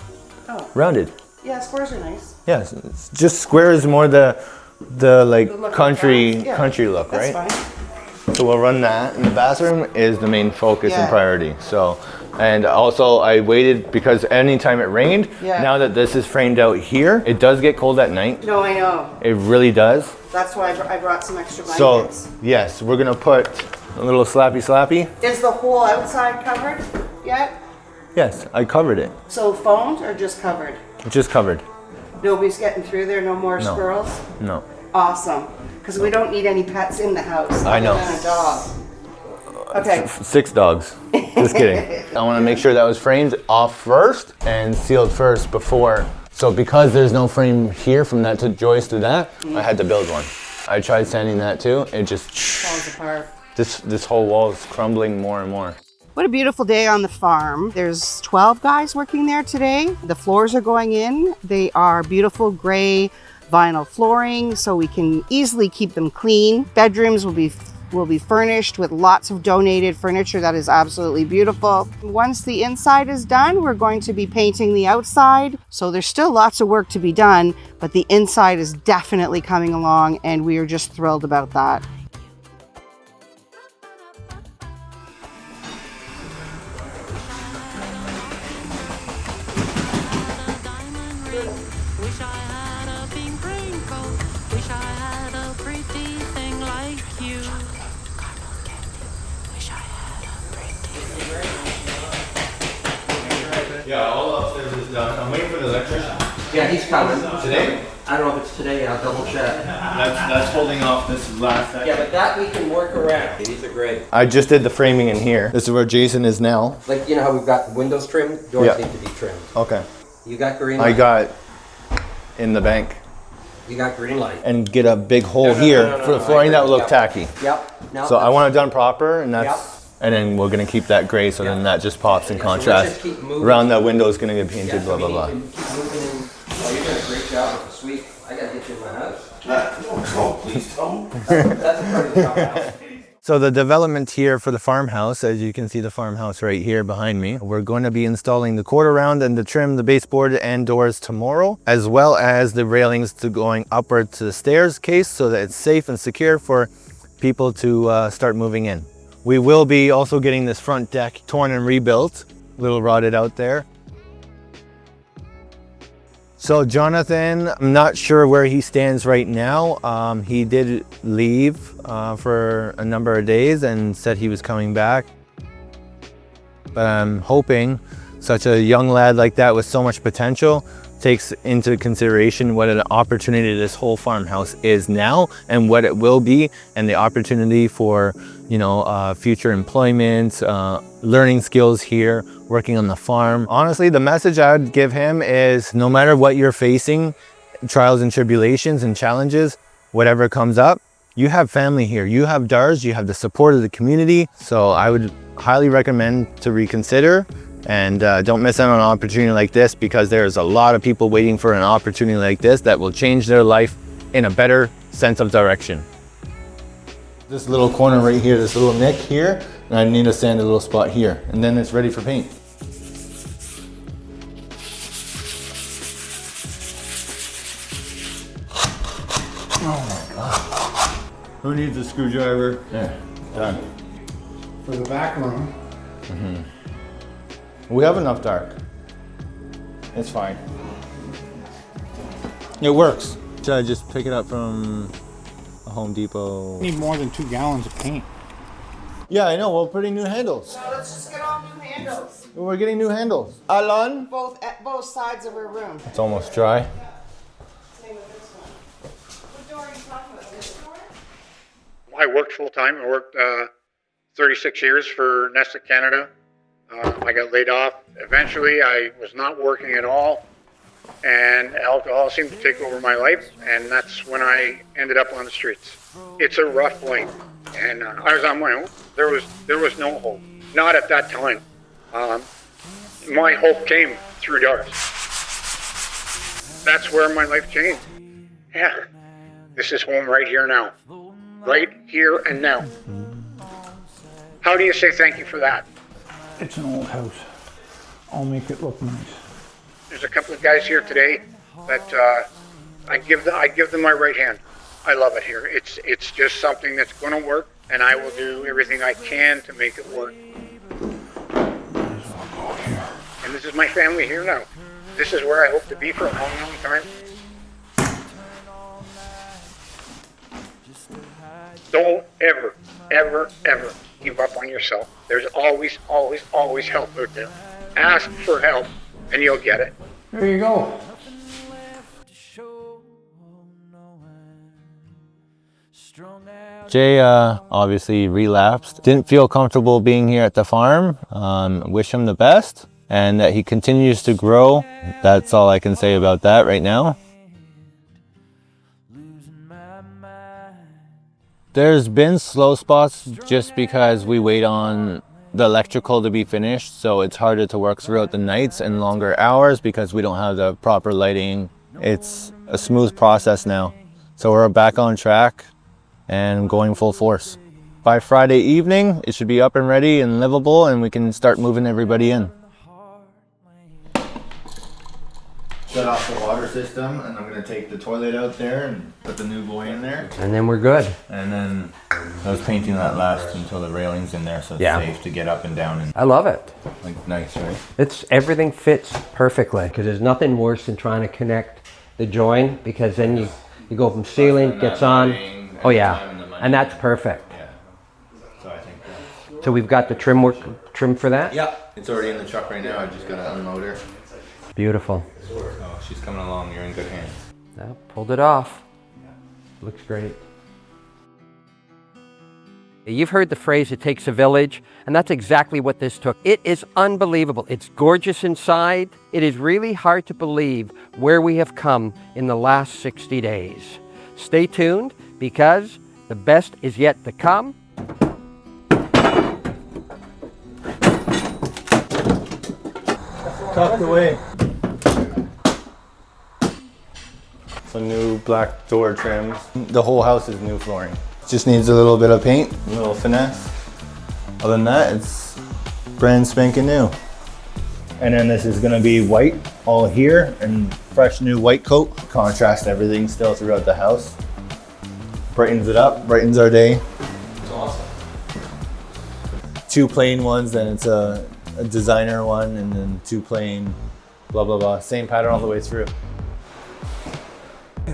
[SPEAKER 5] Oh.
[SPEAKER 3] Rounded.
[SPEAKER 5] Yeah, squares are nice.
[SPEAKER 3] Yes, it's just square is more the like
[SPEAKER 5] The look
[SPEAKER 3] country
[SPEAKER 5] of that. Yeah,
[SPEAKER 3] country look,
[SPEAKER 5] that's
[SPEAKER 3] right?
[SPEAKER 5] fine.
[SPEAKER 3] So we'll run that, and the bathroom is the main focus and
[SPEAKER 5] Yeah.
[SPEAKER 3] priority. So, and also I waited because anytime it rained,
[SPEAKER 5] Yeah.
[SPEAKER 3] now that this is framed out here, it does get cold at night.
[SPEAKER 5] No, I know.
[SPEAKER 3] It really does.
[SPEAKER 5] That's why I brought some extra
[SPEAKER 3] So
[SPEAKER 5] blankets.
[SPEAKER 3] yes, we're gonna put a little slappy.
[SPEAKER 5] Is the whole outside covered yet?
[SPEAKER 3] Yes, I covered it.
[SPEAKER 5] So foamed or just covered?
[SPEAKER 3] Just covered.
[SPEAKER 5] Nobody's getting through there, no more
[SPEAKER 3] No.
[SPEAKER 5] squirrels?
[SPEAKER 3] No.
[SPEAKER 5] Awesome, because we don't need any pets in the house.
[SPEAKER 3] I know.
[SPEAKER 5] Other than a dog. Okay.
[SPEAKER 3] 6 dogs. Just kidding. I want to make sure that was framed off first and sealed first before. So because there's no frame here from that to joist to that, I had to build one. I tried sanding that too. It just
[SPEAKER 5] Falls apart.
[SPEAKER 3] This whole wall is crumbling more and more.
[SPEAKER 5] What a beautiful day on the farm. There's 12 guys working there today. The floors are going in. They are beautiful gray vinyl flooring, so we can easily keep them clean. Bedrooms will be furnished with lots of donated furniture that is absolutely beautiful. Once the inside is done, we're going to be painting the outside. So there's still lots of work to be done, but the inside is definitely coming along, and we are just thrilled about that.
[SPEAKER 3] Yeah, all upstairs is done. I'm waiting for the electrician.
[SPEAKER 7] Yeah, he's coming.
[SPEAKER 3] Today?
[SPEAKER 7] I don't know if it's today, I'll double check.
[SPEAKER 3] That's holding off this last second.
[SPEAKER 7] Yeah, but that we can work around. These are great.
[SPEAKER 3] I just did the framing in here. This is where Jason is now.
[SPEAKER 7] Like, you know how we've got windows trimmed? Doors
[SPEAKER 3] Yeah.
[SPEAKER 7] need to be trimmed.
[SPEAKER 3] Okay.
[SPEAKER 7] You got green
[SPEAKER 3] I
[SPEAKER 7] light?
[SPEAKER 3] got in the bank.
[SPEAKER 7] You got green light.
[SPEAKER 3] and get a big hole here for the flooring that will look tacky.
[SPEAKER 7] Yep. No,
[SPEAKER 3] So I want it done proper, and and then we're gonna keep that gray, so then that just pops in contrast.
[SPEAKER 7] just keep moving.
[SPEAKER 3] Around the window is gonna get painted, blah, blah, blah.
[SPEAKER 7] Keep moving in. Oh, you're doing a great job with the sweep. I gotta get you in my house.
[SPEAKER 8] Oh, please don't.
[SPEAKER 7] That's a part of the house.
[SPEAKER 3] So the development here for the farmhouse, as you can see the farmhouse right here behind me, we're going to be installing the quarter round and the trim, the baseboard and doors tomorrow, as well as the railings to going upward to the stairs case so that it's safe and secure for people to start moving in. We will be also getting this front deck torn and rebuilt, a little rotted out there. So Jonathan, I'm not sure where he stands right now. He did leave for a number of days and said he was coming back. But I'm hoping such a young lad like that with so much potential takes into consideration what an opportunity this whole farmhouse is now and what it will be, and the opportunity for, you know, future employment, learning skills here, working on the farm. Honestly, the message I would give him is no matter what you're facing, trials and tribulations and challenges, whatever comes up, you have family here, you have DARS, you have the support of the community. So I would highly recommend to reconsider, and don't miss out on an opportunity like this, because there's a lot of people waiting for an opportunity like this that will change their life in a better sense of direction. This little corner right here, this little nick here, and I need to sand a little spot here, and then it's ready for paint. Oh my God. Who needs a screwdriver? There, done.
[SPEAKER 2] For the back room,
[SPEAKER 3] We have enough dark. It's fine. It works. Should I just pick it up from a Home Depot?
[SPEAKER 2] need more than 2 gallons of paint.
[SPEAKER 3] Yeah, I know. We're putting new handles.
[SPEAKER 5] Now let's just get all new handles.
[SPEAKER 3] We're getting new handles. Alan?
[SPEAKER 5] At both sides of our room.
[SPEAKER 3] It's almost dry.
[SPEAKER 5] Same with this one. What door are you talking about? This door?
[SPEAKER 2] I worked full time. I worked 36 years for Nesta Canada. I got laid off. Eventually, I was not working at all, and alcohol seemed to take over my life, and that's when I ended up on the streets. It's a rough life, and I was on my own. There was no hope. Not at that time. My hope came through DARS. That's where my life changed. Yeah, this is home right here now. Right here and now. How do you say thank you for that?
[SPEAKER 12] It's an old house. I'll make it look nice.
[SPEAKER 2] There's a couple of guys here today that I give them my right hand. I love it here. It's just something that's going to work, and I will do everything I can to make it work. And this is my family here now. This is where I hope to be for a long, long time. Don't ever, ever, ever give up on yourself. There's always, always, always help out there. Ask for help, and you'll get it.
[SPEAKER 12] There you go.
[SPEAKER 3] Jay obviously relapsed. Didn't feel comfortable being here at the farm. Wish him the best, and that he continues to grow. That's all I can say about that right now. There's been slow spots just because we wait on the electrical to be finished, so it's harder to work throughout the nights and longer hours because we don't have the proper lighting. It's a smooth process now. So we're back on track and going full force. By Friday evening, it should be up and ready and livable, and we can start moving everybody in. Shut off the water system, and I'm gonna take the toilet out there and put the new boy in there.
[SPEAKER 7] And then we're good.
[SPEAKER 3] And then I was painting that last until the railing's in there, so it's safe to get up and down. And
[SPEAKER 7] I love it.
[SPEAKER 3] like nice, right?
[SPEAKER 7] Everything fits perfectly, because there's nothing worse than trying to connect the join, because then you go from ceiling, gets on. Oh yeah, and that's perfect.
[SPEAKER 3] Yeah. So I think
[SPEAKER 7] So we've got the trim for that?
[SPEAKER 3] yeah, it's already in the truck right now. I just gotta unload her.
[SPEAKER 7] Beautiful.
[SPEAKER 3] Oh, she's coming along. You're in good hands.
[SPEAKER 7] Pulled it off. Looks great. You've heard the phrase, it takes a village, and that's exactly what this took. It is unbelievable. It's gorgeous inside. It is really hard to believe where we have come in the last 60 days. Stay tuned, because the best is yet to come.
[SPEAKER 8] Tucked away. Some new black door trims. The whole house is new flooring. Just needs a little bit of paint, a little finesse. Other than that, it's brand spanking new. And then this is gonna be white all here and fresh new white coat. Contrast everything still throughout the house. Brightens it up, brightens our day. It's awesome. 2 plain ones, then it's a designer one, and then 2 plain, blah, blah, blah. Same pattern all the way through.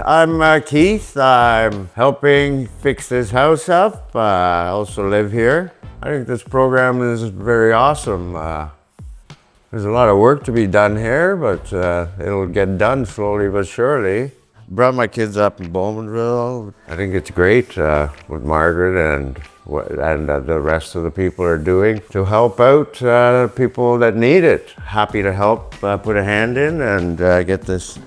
[SPEAKER 13] I'm Keith. I'm helping fix this house up. I also live here. I think this program is very awesome. There's a lot of work to be done here, but it'll get done slowly but surely. Brought my kids up in Bowmanville. I think it's great what Margaret and the rest of the people are doing to help out people that need it. Happy to help put a hand in and get this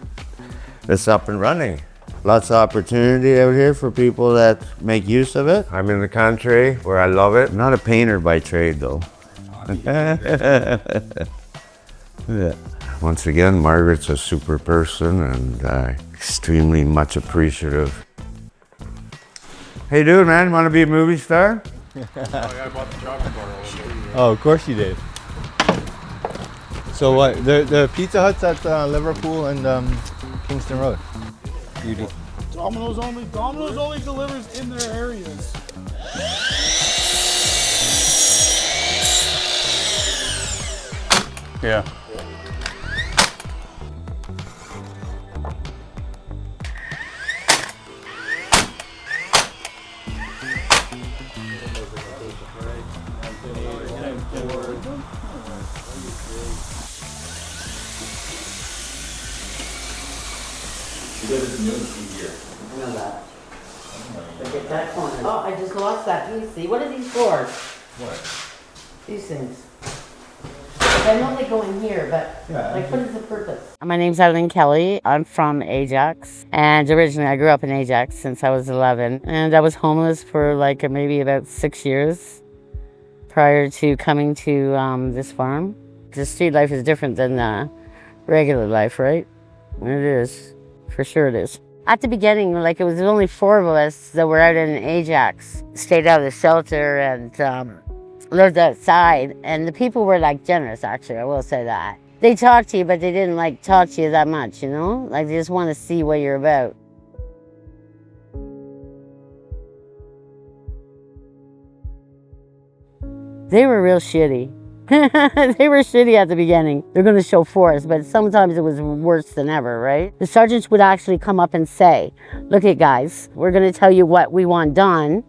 [SPEAKER 13] up and running. Lots of opportunity out here for people that make use of it. I'm in the country where I love it. I'm not a painter by trade though. Yeah. Once again, Margaret's a super person and extremely much appreciative. Hey dude, man, want to be a movie star?
[SPEAKER 8] Oh, of course you did. So what, the Pizza Hut's at Liverpool and Kingston Road. Beauty.
[SPEAKER 12] Domino's only delivers in their areas.
[SPEAKER 8] Yeah.
[SPEAKER 5] I know that. Look at that corner. Oh, I just lost that piece. See, what are these for?
[SPEAKER 8] What?
[SPEAKER 5] These things. I know they go in here, but like, what is the purpose? My name's Eileen Kelly. I'm from Ajax, and originally I grew up in Ajax since I was 11, and I was homeless for like maybe about 6 years prior to coming to this farm. The street life is different than regular life, right? It is, for sure it is. At the beginning, like it was only 4 of us that were out in Ajax, stayed out of the shelter and lived outside, and the people were like generous, actually, I will say that. They talked to you, but they didn't like talk to you that much, you know? Like they just want to see what you're about. They were real shitty. They were shitty at the beginning. They're going to show force, but sometimes it was worse than ever, right? The sergeants would actually come up and say, look it guys, we're going to tell you what we want done.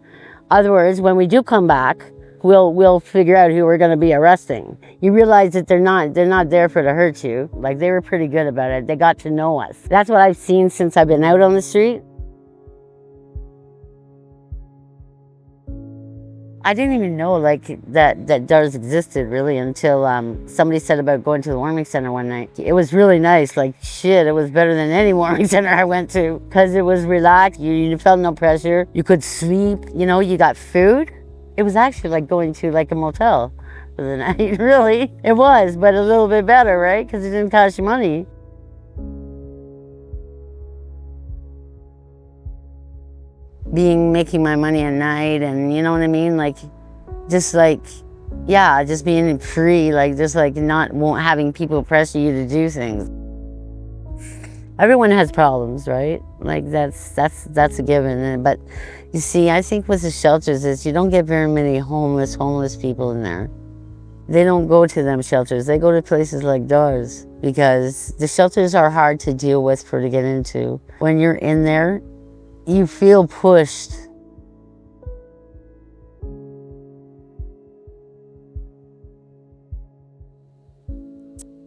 [SPEAKER 5] Otherwise, when we do come back, we'll figure out who we're going to be arresting. You realize that they're not there for to hurt you. Like they were pretty good about it. They got to know us. That's what I've seen since I've been out on the street. I didn't even know like that DARS existed really until somebody said about going to the warming center one night. It was really nice, like shit, it was better than any warming center I went to because it was relaxed, you felt no pressure, you could sleep, you know, you got food. It was actually like going to like a motel for the night, really. It was, but a little bit better, right? Because it didn't cost you money. Making my money at night, and you know what I mean, like just being free, like just like not having people pressure you to do things. Everyone has problems, right? Like that's a given. But you see, I think with the shelters is you don't get very many homeless people in there. They don't go to them shelters. They go to places like DARS because the shelters are hard to deal with to get into. When you're in there, you feel pushed.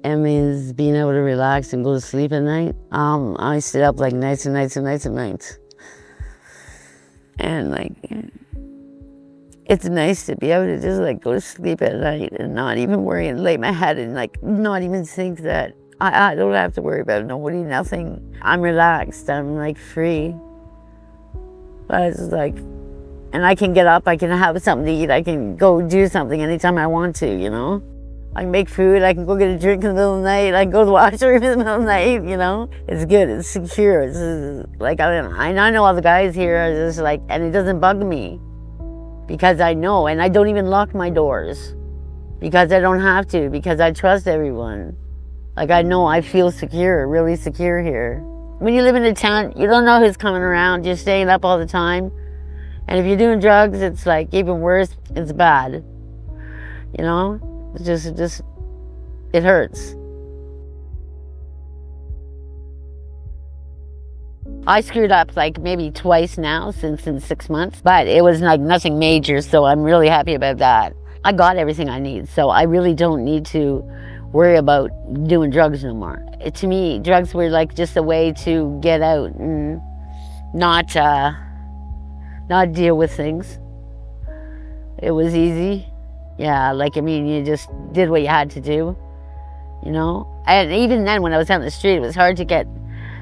[SPEAKER 5] It means being able to relax and go to sleep at night. I stayed up like nights and nights and nights and nights. And like,
[SPEAKER 14] It's nice to be able to just like go to sleep at night and not even worry and lay my head and like not even think that I don't have to worry about nobody, nothing. I'm relaxed, I'm like free. But it's like, and I can get up, I can have something to eat, I can go do something anytime I want to, you know? I can make food, I can go get a drink in the middle of the night, I can go to the washroom in the middle of the night, you know? It's good, it's secure, it's like, I know all the guys here are just like, and it doesn't bug me. Because I know, and I don't even lock my doors. Because I don't have to, because I trust everyone. Like I know, I feel secure, really secure here. When you live in a town, you don't know who's coming around, you're staying up all the time. And if you're doing drugs, it's like even worse, it's bad. You know, it just, it hurts. I screwed up like maybe twice now since in 6 months, but it was like nothing major, so I'm really happy about that. I got everything I need, so I really don't need to worry about doing drugs no more. To me, drugs were like just a way to get out and not deal with things. It was easy. Yeah, like I mean, you just did what you had to do, you know? And even then when I was out on the street, it was hard to get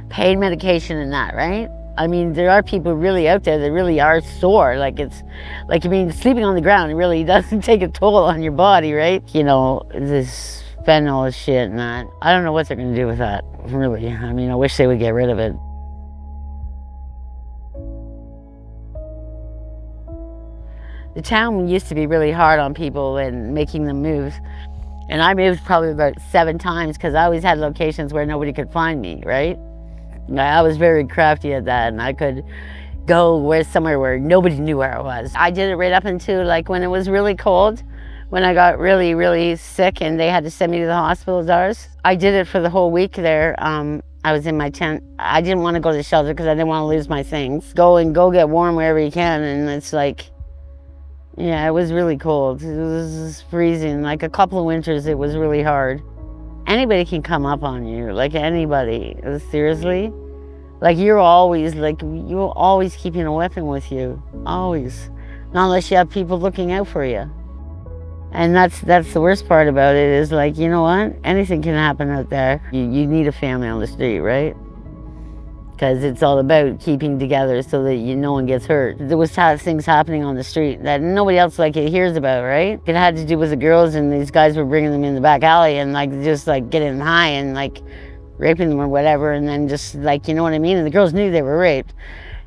[SPEAKER 14] pain medication and that, right? I mean, there are people really out there that really are sore. Like it's, like I mean, sleeping on the ground really doesn't take a toll on your body, right? You know, this fentanyl shit and that. I don't know what they're gonna do with that, really. I mean, I wish they would get rid of it. The town used to be really hard on people and making them move. And I moved probably about 7 times because I always had locations where nobody could find me, right? I was very crafty at that, and I could go somewhere where nobody knew where I was. I did it right up until like when it was really cold, when I got really, really sick and they had to send me to the hospital, Dars. I did it for the whole week there. I was in my tent. I didn't want to go to the shelter because I didn't want to lose my things. Go get warm wherever you can, and it's like, yeah, it was really cold. It was freezing. Like a couple of winters, it was really hard. Anybody can come up on you, like anybody, seriously. Like you're always keeping a weapon with you, always. Not unless you have people looking out for you. And that's the worst part about it is like, you know what? Anything can happen out there. You need a family on the street, right? Because it's all about keeping together so that no one gets hurt. There was things happening on the street that nobody else like hears about, right? It had to do with the girls, and these guys were bringing them in the back alley and like just like getting high and like raping them or whatever, and then just like, you know what I mean? And the girls knew they were raped.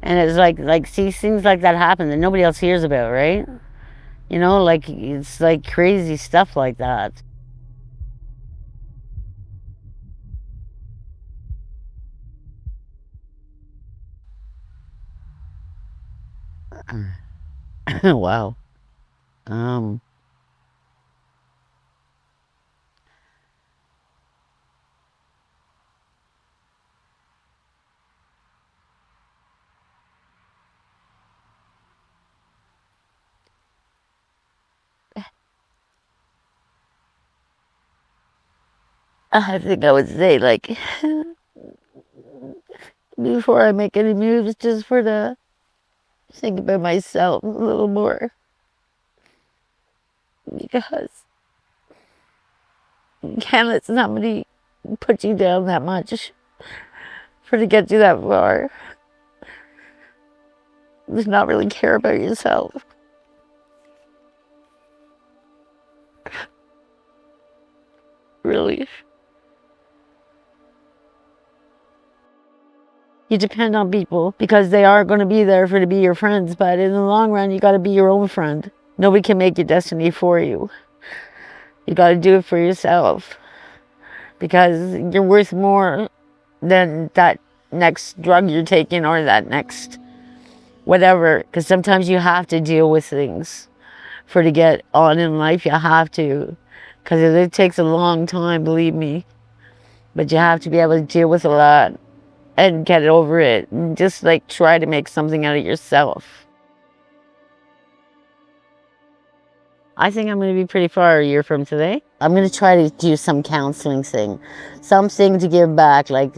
[SPEAKER 14] And it's like see, things like that happen that nobody else hears about, right? You know, like it's like crazy stuff like that. Wow. I think I would say like, before I make any moves, just think about myself a little more. Because you can't let somebody put you down that much to get you that far. Just not really care about yourself. Really. You depend on people because they are going to be there to be your friends, but in the long run, you got to be your own friend. Nobody can make your destiny for you. You got to do it for yourself because you're worth more than that next drug you're taking or that next whatever. Because sometimes you have to deal with things to get on in life. You have to, because it takes a long time, believe me. But you have to be able to deal with a lot and get over it and just like try to make something out of yourself. I think I'm going to be pretty far a year from today. I'm going to try to do some counseling thing, something to give back, like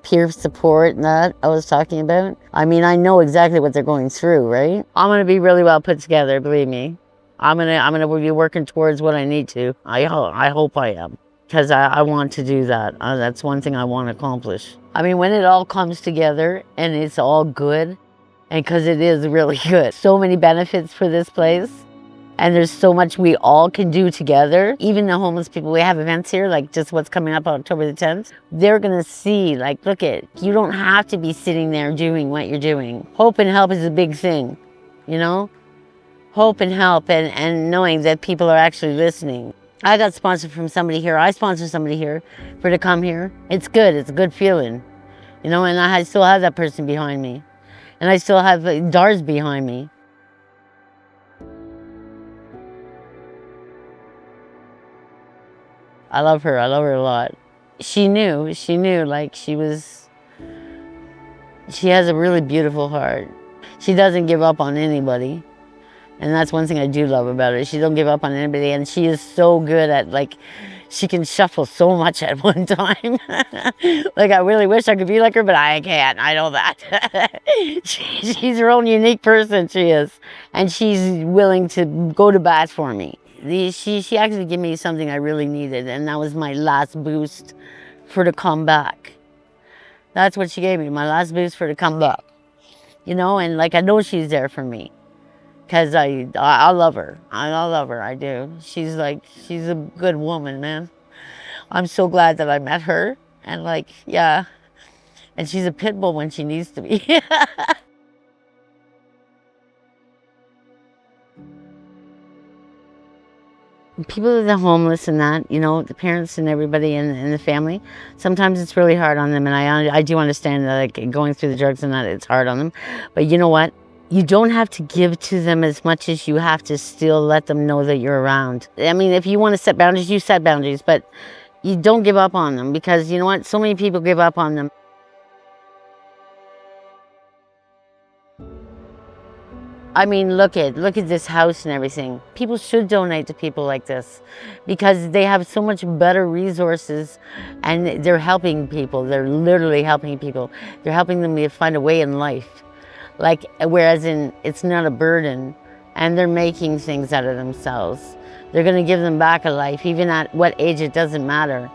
[SPEAKER 14] peer support and that I was talking about. I mean, I know exactly what they're going through, right? I'm gonna be really well put together, believe me. I'm gonna be working towards what I need to. I hope I am, because I want to do that. That's one thing I want to accomplish. I mean, when it all comes together and it's all good, and because it is really good. So many benefits for this place. And there's so much we all can do together. Even the homeless people, we have events here, like just what's coming up on October the 10th. They're gonna see, like, look it, you don't have to be sitting there doing what you're doing. Hope and help is a big thing, you know? Hope and help and knowing that people are actually listening. I got sponsored from somebody here. I sponsored somebody here for to come here. It's good, it's a good feeling, you know, and I still have that person behind me. And I still have DARS behind me. I love her a lot. She knew, like she has a really beautiful heart. She doesn't give up on anybody. And that's one thing I do love about her. She don't give up on anybody, and she is so good at, like, she can shuffle so much at one time. Like, I really wish I could be like her, but I can't, I know that. She's her own unique person, she is. And she's willing to go to bat for me. She actually gave me something I really needed, and that was my last boost for to come back. That's what she gave me, my last boost for to come back. You know, and like, I know she's there for me. Because I love her. I love her, I do. She's a good woman, man. I'm so glad that I met her. And like, yeah. And she's a pit bull when she needs to be. People that are homeless and that, you know, the parents and everybody in the family, sometimes it's really hard on them. And I do understand that, like, going through the drugs and that, it's hard on them. But you know what? You don't have to give to them as much as you have to still let them know that you're around. I mean, if you want to set boundaries, you set boundaries, but you don't give up on them, because you know what? So many people give up on them. I mean, look at this house and everything. People should donate to people like this, because they have so much better resources, and they're helping people. They're literally helping people. They're helping them to find a way in life. Like, whereas it's not a burden, and they're making things out of themselves. They're gonna give them back a life, even at what age, it doesn't matter.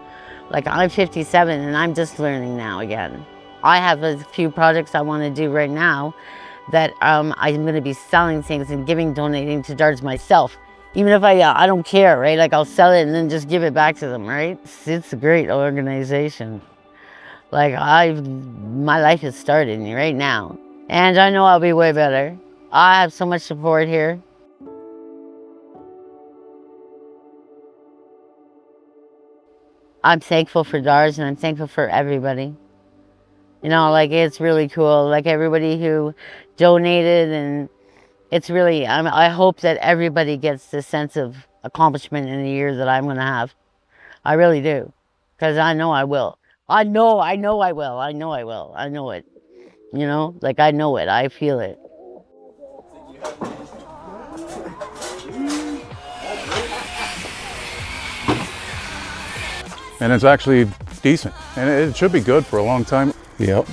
[SPEAKER 14] Like, I'm 57 and I'm just learning now again. I have a few projects I wanna do right now that I'm gonna be selling things and donating to DARS myself. Even if I don't care, right? Like, I'll sell it and then just give it back to them, right? It's a great organization. Like, my life is starting right now. And I know I'll be way better. I have so much support here. I'm thankful for DARS, and I'm thankful for everybody. You know, like, it's really cool. Like, everybody who donated, and it's really, I hope that everybody gets this sense of accomplishment in the year that I'm gonna have. I really do, because I know I will. I know I will. I know I will. I know it. You know, like, I know it, I feel it.
[SPEAKER 15] And it's actually decent, and it should be good for a long time. Yep.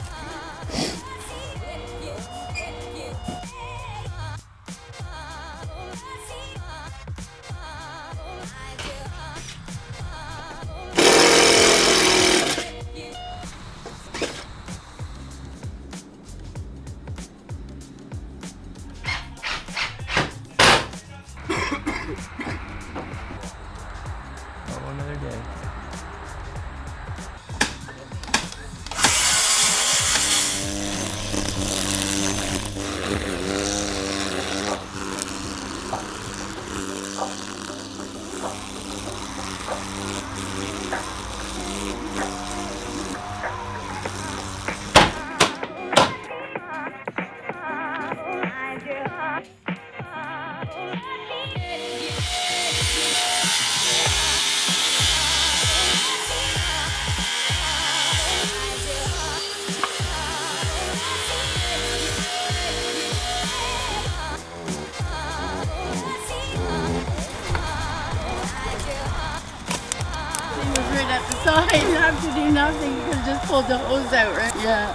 [SPEAKER 6] Right at the side, you have to do nothing.
[SPEAKER 14] I was thinking you could have just pulled the hose out, right? Yeah.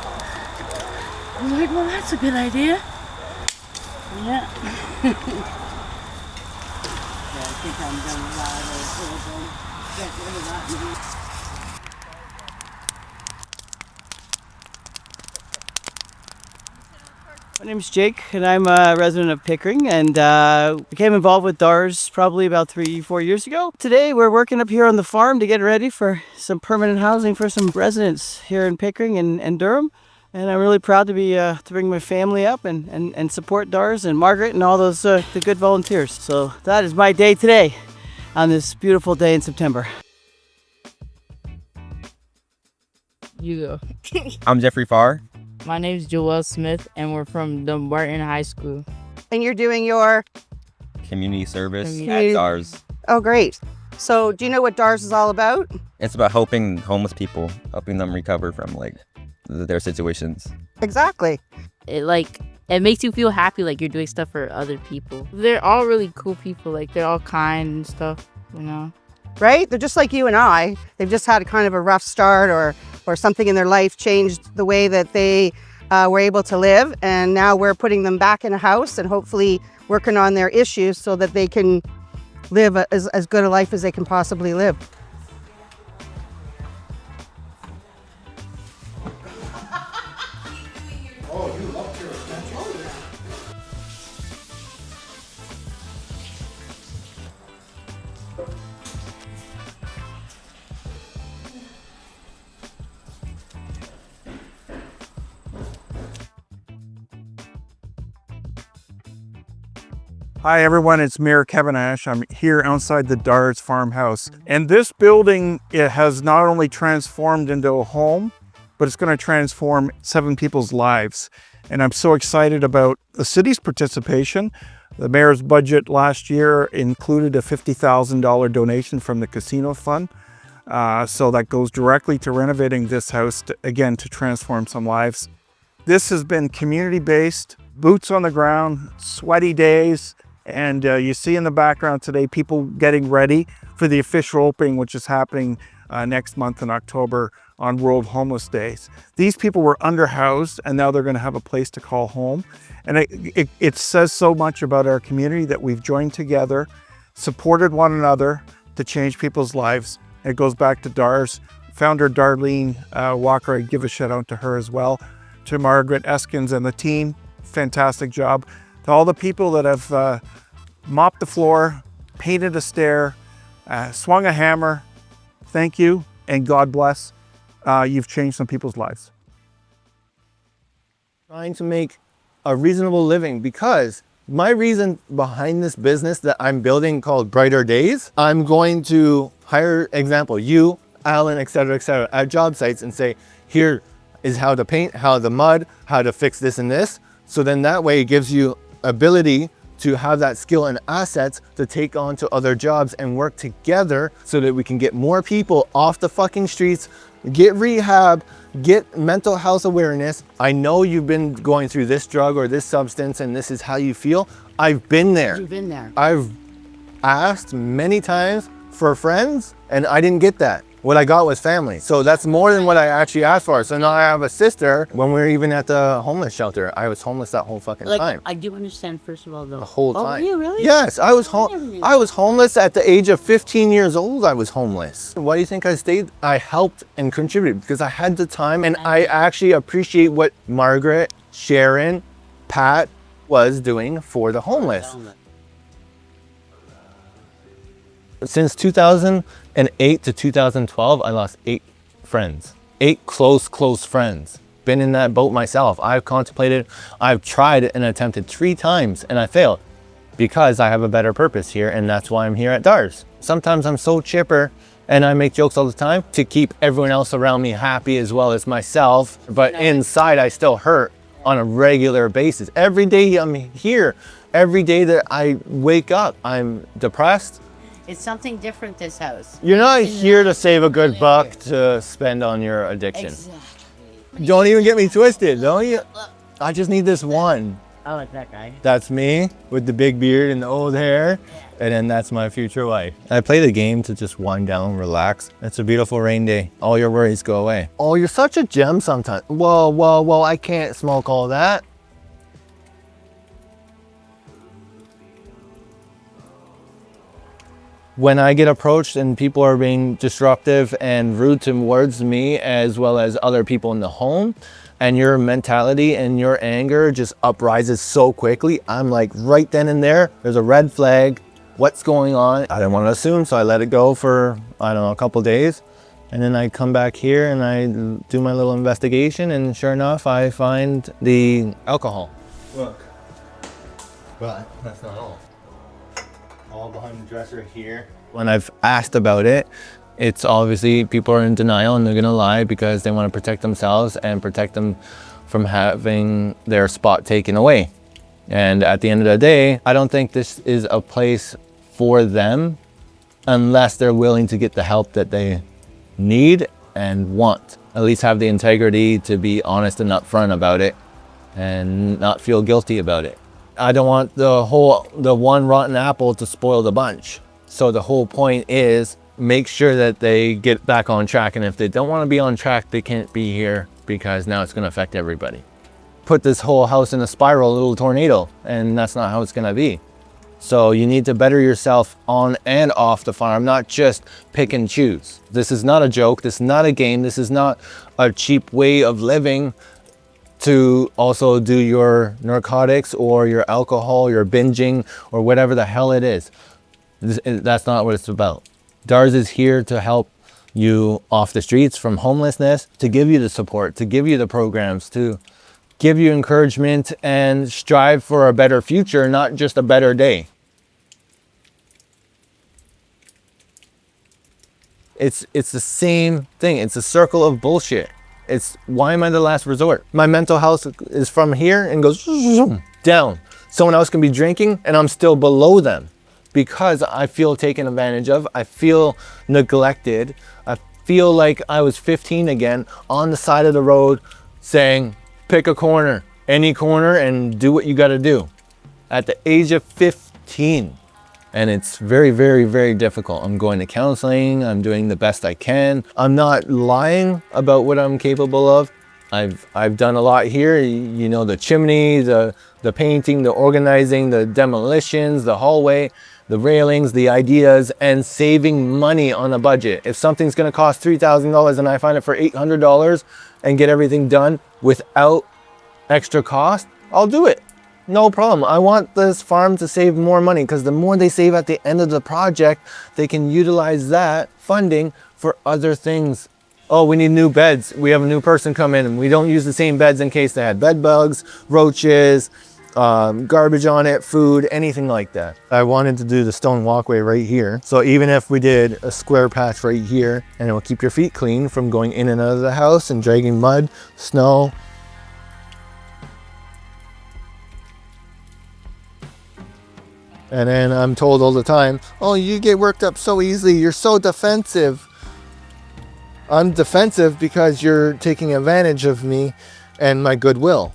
[SPEAKER 14] I'm like, well, that's a good idea. Yeah. Yeah, I think I'm done with that. Get rid of that.
[SPEAKER 16] My name's Jake, and I'm a resident of Pickering, and became involved with DARS probably about 3-4 years ago. Today we're working up here on the farm to get ready for some permanent housing for some residents here in Pickering and Durham. And I'm really proud to be to bring my family up and support DARS and Margaret and all those the good volunteers. So that is my day today on this beautiful day in September.
[SPEAKER 17] You go.
[SPEAKER 18] I'm Jeffrey Farr.
[SPEAKER 17] My name is Joel Smith, and we're from Dumbarton High School.
[SPEAKER 5] And you're doing your
[SPEAKER 18] Community service
[SPEAKER 5] Community-
[SPEAKER 18] at DARS.
[SPEAKER 5] Oh, great. So do you know what DARS is all about?
[SPEAKER 18] It's about helping homeless people, helping them recover from their situations.
[SPEAKER 5] Exactly.
[SPEAKER 17] It makes you feel happy, like you're doing stuff for other people. They're all really cool people, like they're all kind and stuff, you know.
[SPEAKER 5] Right? They're just like you and I. They've just had kind of a rough start or something in their life changed the way that they were able to live. And now we're putting them back in a house and hopefully working on their issues so that they can live as good a life as they can possibly live.
[SPEAKER 12] Hi everyone, it's Mayor Kevin Ash. I'm here outside the DARS farmhouse. And this building, it has not only transformed into a home, but it's going to transform 7 people's lives. And I'm so excited about the city's participation. The mayor's budget last year included a $50,000 donation from the casino fund. So that goes directly to renovating this house, to transform some lives. This has been community-based, boots on the ground, sweaty days. And you see in the background today, people getting ready for the official opening, which is happening next month in October on World Homeless Days. These people were underhoused and now they're going to have a place to call home. And it says so much about our community that we've joined together, supported one another to change people's lives. It goes back to DARS. Founder Darlene Walker, I give a shout out to her as well. To Margaret Eskins and the team, fantastic job. To all the people that have mopped the floor, painted a stair, swung a hammer, thank you and God bless. You've changed some people's lives.
[SPEAKER 3] Trying to make a reasonable living, because my reason behind this business that I'm building called Brighter Days, I'm going to hire, example, you, Alan, etc., at job sites and say, here is how to paint, how to mud, how to fix this and this. So then that way it gives you ability to have that skill and assets to take on to other jobs and work together so that we can get more people off the fucking streets, get rehab, get mental health awareness. I know you've been going through this drug or this substance and this is how you feel. I've been there.
[SPEAKER 14] You've been there.
[SPEAKER 3] I've asked many times for friends and I didn't get that. What I got was family. So that's more than what I actually asked for. So now I have a sister. When we were even at the homeless shelter, I was homeless that whole fucking time.
[SPEAKER 14] I do understand, first of all, though.
[SPEAKER 3] The whole time.
[SPEAKER 14] Oh, were you really?
[SPEAKER 3] Yes, I was homeless at the age of 15 years old. I was homeless. Why do you think I stayed? I helped and contributed because I had the time, and I actually appreciate what Margaret, Sharon, Pat was doing for the homeless. Since 2008 to 2012, I lost 8 friends. 8 close friends. Been in that boat myself. I've contemplated, I've tried and attempted 3 times and I failed because I have a better purpose here, and that's why I'm here at DARS. Sometimes I'm so chipper and I make jokes all the time to keep everyone else around me happy as well as myself, but inside I still hurt on a regular basis. Every day I'm here, every day that I wake up, I'm depressed.
[SPEAKER 14] It's something different, this house.
[SPEAKER 3] You're not here to save a good buck to spend on your addiction.
[SPEAKER 14] Exactly.
[SPEAKER 3] Don't even get me twisted, don't you? I just need this one.
[SPEAKER 14] Oh, it's that guy.
[SPEAKER 8] That's me with the big beard and the old hair. And then that's my future wife. I play the game to just wind down, relax. It's a beautiful rain day. All your worries go away. Oh, you're such a gem sometimes. Whoa, I can't smoke all that. When I get approached and people are being disruptive and rude towards me as well as other people in the home, and your mentality and your anger just uprises so quickly, I'm like right then and there, there's a red flag. What's going on? I didn't want to assume, so I let it go for, I don't know, a couple days. And then I come back here and I do my little investigation, and sure enough, I find the alcohol. Look, but that's not all. All behind the dresser here. When I've asked about it, it's obviously people are in denial and they're gonna lie because they want to protect themselves and protect them from having their spot taken away. And at the end of the day, I don't think this is a place for them unless they're willing to get the help that they need and want. At least have the integrity to be honest and upfront about it and not feel guilty about it. I don't want the one rotten apple to spoil the bunch. So the whole point is make sure that they get back on track. And if they don't want to be on track, they can't be here because now it's going to affect everybody. Put this whole house in a spiral, a little tornado, and that's not how it's going to be. So you need to better yourself on and off the farm, not just pick and choose. This is not a joke. This is not a game. This is not a cheap way of living to also do your narcotics or your alcohol, your binging, or whatever the hell it is. That's not what it's about. DARS is here to help you off the streets from homelessness, to give you the support, to give you the programs, to give you encouragement and strive for a better future, not just a better day. It's the same thing. It's a circle of bullshit. It's why am I the last resort? My mental health is from here and goes down. Someone else can be drinking and I'm still below them because I feel taken advantage of. I feel neglected. I feel like I was 15 again on the side of the road saying, pick a corner, any corner, and do what you got to do at the age of 15. And it's very, very, very difficult. I'm going to counseling. I'm doing the best I can. I'm not lying about what I'm capable of. I've done a lot here. You know, the chimney, the painting, the organizing, the demolitions, the hallway, the railings, the ideas, and saving money on a budget. If something's going to cost $3,000 and I find it for $800 and get everything done without extra cost, I'll do it. No problem. I want this farm to save more money because the more they save at the end of the project, they can utilize that funding for other things. Oh, we need new beds. We have a new person come in and we don't use the same beds in case they had bed bugs, roaches, garbage on it, food, anything like that. I wanted to do the stone walkway right here. So even if we did a square patch right here, and it will keep your feet clean from going in and out of the house and dragging mud, snow. And then I'm told all the time, oh, you get worked up so easily. You're so defensive. I'm defensive because you're taking advantage of me and my goodwill.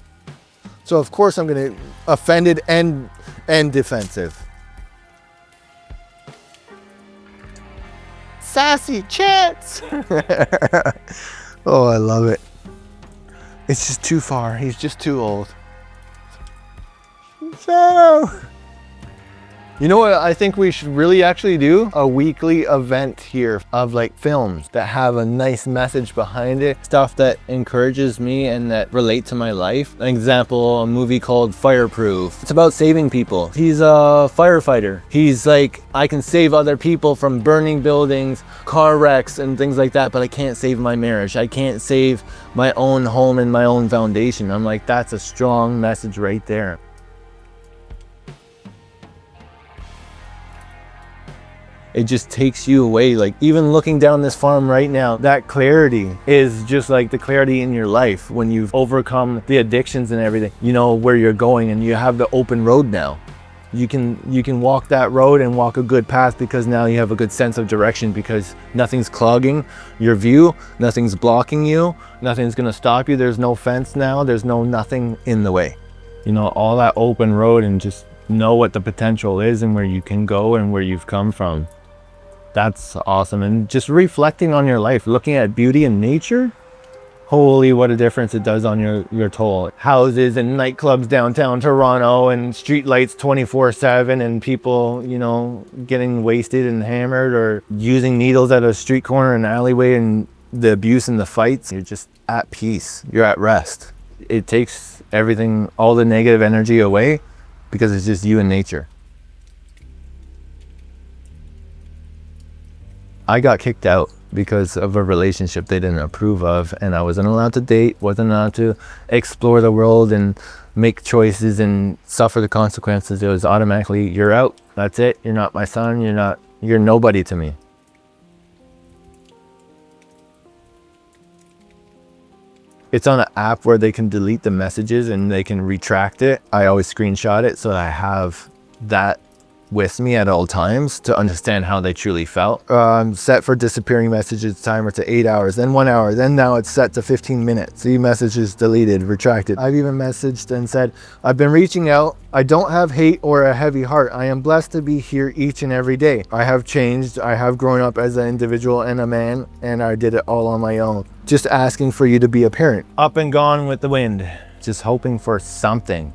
[SPEAKER 8] So of course I'm going to offended and defensive. Sassy chance. Oh, I love it. It's just too far. He's just too old. So, you know what I think we should really actually do? A weekly event here of like films that have a nice message behind it. Stuff that encourages me and that relate to my life. An example, a movie called Fireproof. It's about saving people. He's a firefighter. He's like, I can save other people from burning buildings, car wrecks and things like that, but I can't save my marriage. I can't save my own home and my own foundation. I'm like, that's a strong message right there. It just takes you away. Like even looking down this farm right now, that clarity is just like the clarity in your life when you've overcome the addictions and everything. You know where you're going and you have the open road now. You can walk that road and walk a good path because now you have a good sense of direction because nothing's clogging your view, nothing's blocking you, nothing's gonna stop you. There's no fence now, there's no nothing in the way.
[SPEAKER 3] you know, all that open road and just know what the potential is and where you can go and where you've come from. That's awesome. And just reflecting on your life, looking at beauty in nature, holy, what a difference it does on your toll. Houses and nightclubs downtown Toronto and street lights 24/7 and people, you know, getting wasted and hammered or using needles at a street corner and alleyway, and the abuse and the fights. You're just at peace. You're at rest. It takes everything, all the negative energy away, because it's just you and nature. I got kicked out because of a relationship they didn't approve of, and I wasn't allowed to date, wasn't allowed to explore the world and make choices and suffer the consequences. It was automatically, you're out, that's it, you're not my son, you're nobody to me. It's on an app where they can delete the messages and they can retract it. I always screenshot it so that I have that with me at all times to understand how they truly felt. Set for disappearing messages timer to 8 hours, then 1 hour, then now it's set to 15 minutes. See messages deleted, retracted. I've even messaged and said, I've been reaching out. I don't have hate or a heavy heart. I am blessed to be here each and every day. I have changed. I have grown up as an individual and a man, and I did it all on my own. Just asking for you to be a parent. Up and gone with the wind. Just hoping for something.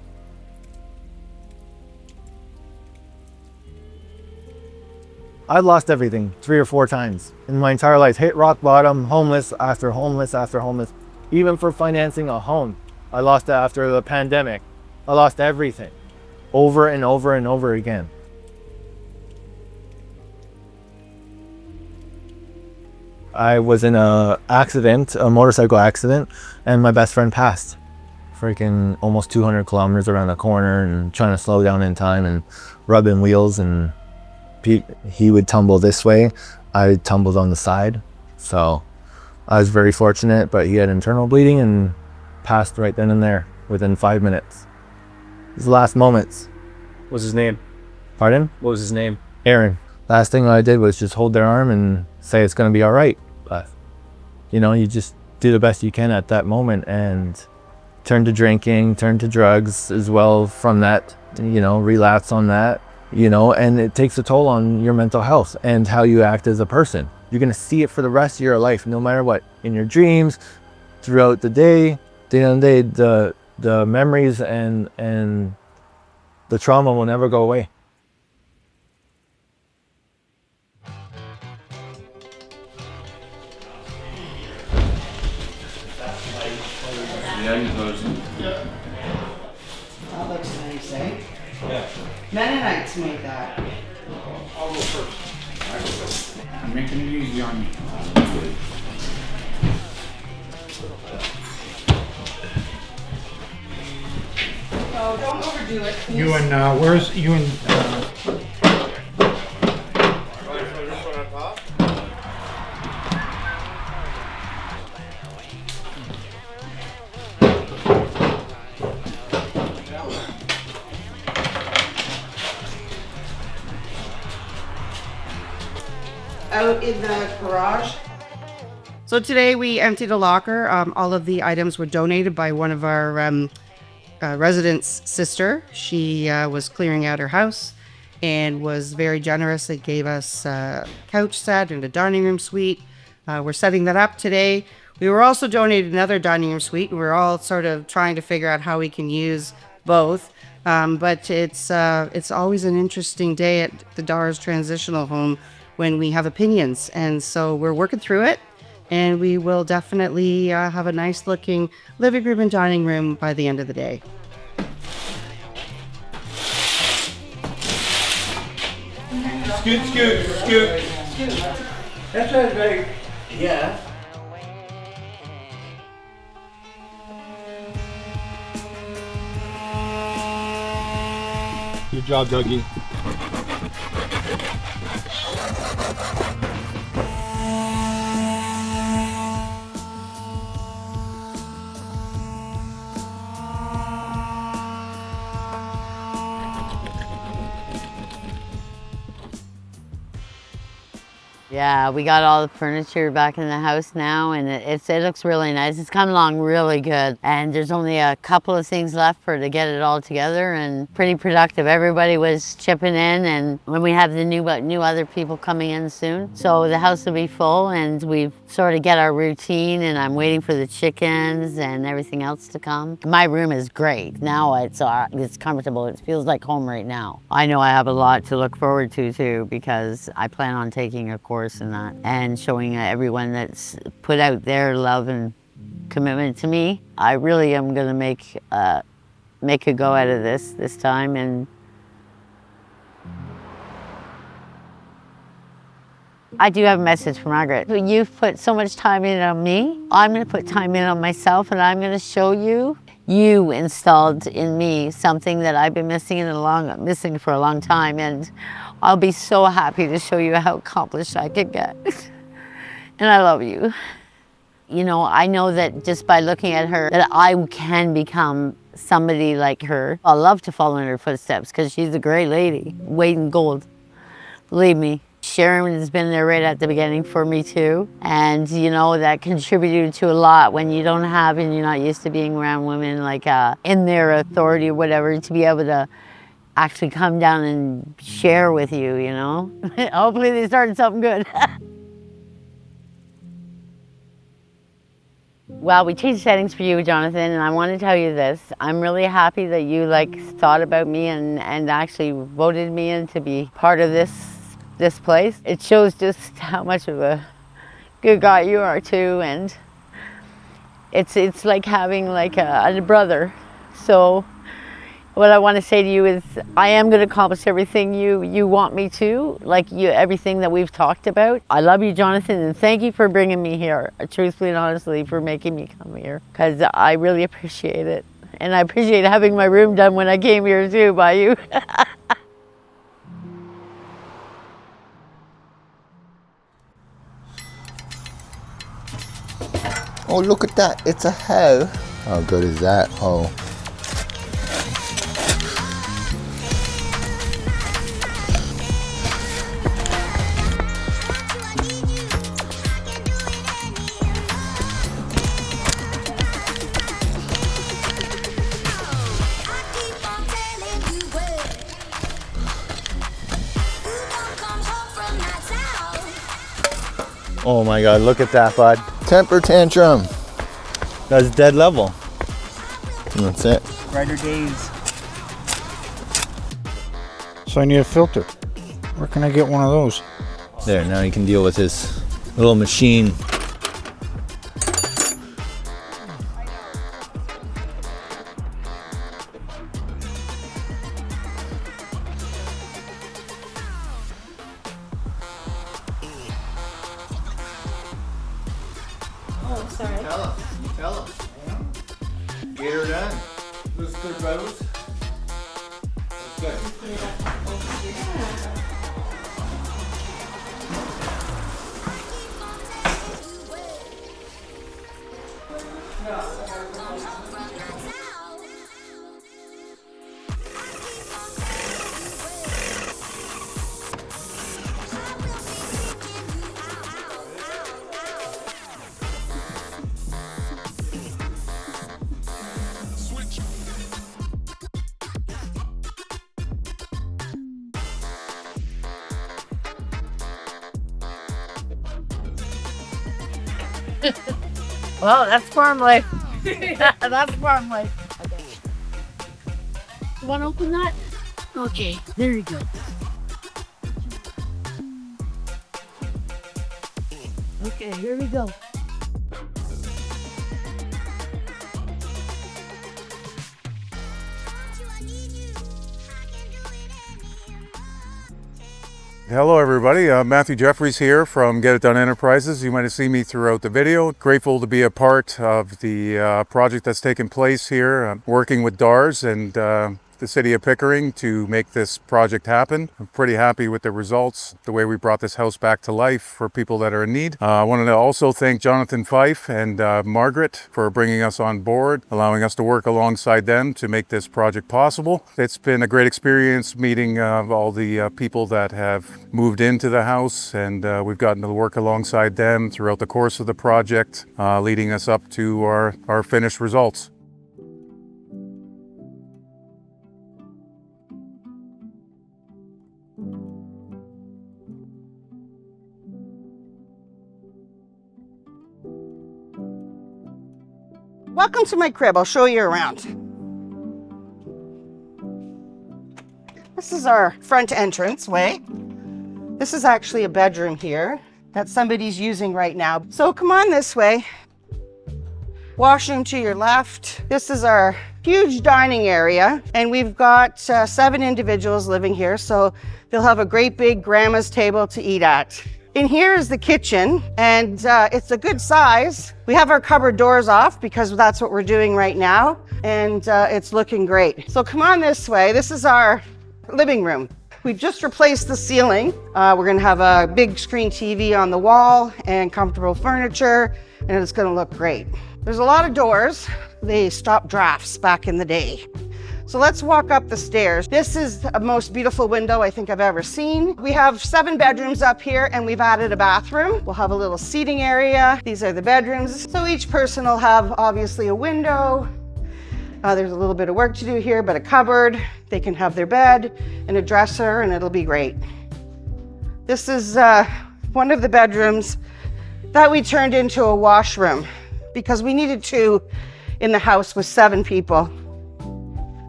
[SPEAKER 3] I lost everything 3 or 4 times in my entire life. Hit rock bottom, homeless after homeless after homeless. Even for financing a home, I lost it after the pandemic. I lost everything over and over and over again. I was in a motorcycle accident, and my best friend passed. Freaking almost 200 kilometers around the corner and trying to slow down in time and rubbing wheels, and he would tumble this way, I tumbled on the side. So I was very fortunate, but he had internal bleeding and passed right then and there within 5 minutes. His last moments.
[SPEAKER 19] What's his name?
[SPEAKER 3] Pardon?
[SPEAKER 19] What was his name?
[SPEAKER 3] Aaron. Last thing I did was just hold their arm and say it's going to be all right. But, you know, you just do the best you can at that moment, and turn to drinking, turn to drugs as well from that, you know, relapse on that. You know, and it takes a toll on your mental health and how you act as a person. You're going to see it for the rest of your life, no matter what, in your dreams, throughout the day. At the end of the day, the memories and the trauma will never go away.
[SPEAKER 5] That looks nice, eh?
[SPEAKER 19] Yeah.
[SPEAKER 5] Mennonites made that.
[SPEAKER 19] I'll go first.
[SPEAKER 2] I'm making it easy on you.
[SPEAKER 5] Oh, don't overdo it, please.
[SPEAKER 2] You and, where's, you and,
[SPEAKER 5] out in the garage. So today we emptied a locker. All of the items were donated by one of our residents' sister. She was clearing out her house and was very generous. It gave us a couch set and a dining room suite. We're setting that up today. We were also donated another dining room suite. We're all sort of trying to figure out how we can use both. But it's always an interesting day at the Dars Transitional Home when we have opinions. And so we're working through it, and we will definitely have a nice looking living room and dining room by the end of the day.
[SPEAKER 19] Scoot, scoot, scoot.
[SPEAKER 5] That's what very, yeah.
[SPEAKER 19] Good job, Dougie.
[SPEAKER 14] Yeah, we got all the furniture back in the house now, and it looks really nice. It's coming along really good, and there's only a couple of things left to get it all together, and pretty productive. Everybody was chipping in, and when we have the new other people coming in soon, so the house will be full, and we've sort of get our routine, and I'm waiting for the chickens and everything else to come. My room is great now. It's comfortable. It feels like home right now. I know I have a lot to look forward to too, because I plan on taking a course in that and showing everyone that's put out their love and commitment to me. I really am going to make a go out of this time. And I do have a message for Margaret. You've put so much time in on me. I'm going to put time in on myself, and I'm going to show you. You installed in me something that I've been missing for a long time, and I'll be so happy to show you how accomplished I can get. And I love you. You know, I know that just by looking at her, that I can become somebody like her. I'll love to follow in her footsteps, because she's a great lady, weight in gold. Believe me. Sharon has been there right at the beginning for me too. And you know, that contributed to a lot when you don't have and you're not used to being around women like in their authority or whatever, to be able to actually come down and share with you, you know. Hopefully they started something good. Well, we changed settings for you, Jonathan, and I want to tell you this. I'm really happy that you thought about me and actually voted me in to be part of this place. It shows just how much of a good guy you are too, and it's like having a brother. So what I want to say to you is I am going to accomplish everything you want me to, everything that we've talked about. I love you, Jonathan, and thank you for bringing me here, truthfully and honestly, for making me come here, because I really appreciate it. And I appreciate having my room done when I came here too by you.
[SPEAKER 8] Oh, look at that. It's a hoe. How good is that hoe? Oh my God, look at that, bud. Temper tantrum. That's dead level. And that's it.
[SPEAKER 16] Brighter days.
[SPEAKER 2] So I need a filter. Where can I get one of those?
[SPEAKER 8] There, now you can deal with this little machine.
[SPEAKER 6] Oh, sorry.
[SPEAKER 8] Tell him. Get her done. Looks good, Rose. Good.
[SPEAKER 14] Well, that's farm life. That's farm life. Okay. You want to open that? Okay, there you go. Okay, here we go.
[SPEAKER 12] Hello everybody, Matthew Jeffries here from Get It Done Enterprises. You might have seen me throughout the video. Grateful to be a part of the project that's taken place here, working with DARS, and the city of Pickering to make this project happen. I'm pretty happy with the results, the way we brought this house back to life for people that are in need. I wanted to also thank Jonathan Fife and Margaret for bringing us on board, allowing us to work alongside them to make this project possible. It's been a great experience meeting all the people that have moved into the house, and we've gotten to work alongside them throughout the course of the project, leading us up to our finished results.
[SPEAKER 5] Welcome to my crib. I'll show you around. This is our front entrance way. This is actually a bedroom here that somebody's using right now. So come on this way. Washroom to your left. This is our huge dining area, and we've got 7 individuals living here, so they'll have a great big grandma's table to eat at. In here is the kitchen, and it's a good size. We have our cupboard doors off because that's what we're doing right now, and it's looking great. So come on this way. This is our living room. We've just replaced the ceiling. We're gonna have a big screen TV on the wall and comfortable furniture, and it's gonna look great. There's a lot of doors. They stopped drafts back in the day. So let's walk up the stairs. This is the most beautiful window I think I've ever seen. We have 7 bedrooms up here, and we've added a bathroom. We'll have a little seating area. These are the bedrooms. So each person will have obviously a window. There's a little bit of work to do here, but a cupboard. They can have their bed and a dresser, and it'll be great. This is one of the bedrooms that we turned into a washroom because we needed 2 in the house with 7 people.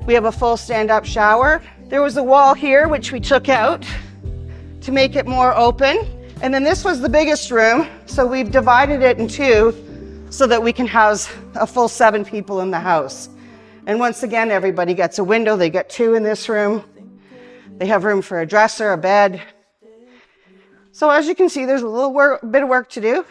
[SPEAKER 5] We have a full stand-up shower. There was a wall here, which we took out to make it more open. And then this was the biggest room, so we've divided it in 2 so that we can house a full 7 people in the house. And once again, everybody gets a window. They get 2 in this room. They have room for a dresser, a bed. So as you can see, there's a little bit of work to do.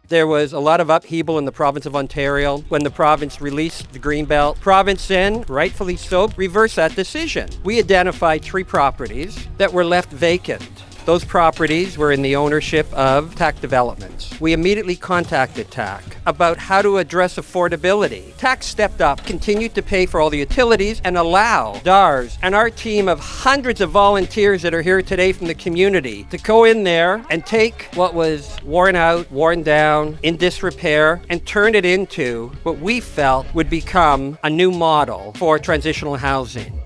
[SPEAKER 7] There was a lot of upheaval in the province of Ontario when the province released the Greenbelt. Province then, rightfully so, reversed that decision. We identified 3 properties that were left vacant. Those properties were in the ownership of TAC Developments. We immediately contacted TAC about how to address affordability. TAC stepped up, continued to pay for all the utilities, and allow DARS and our team of hundreds of volunteers that are here today from the community to go in there and take what was worn out, worn down, in disrepair, and turn it into what we felt would become a new model for transitional housing.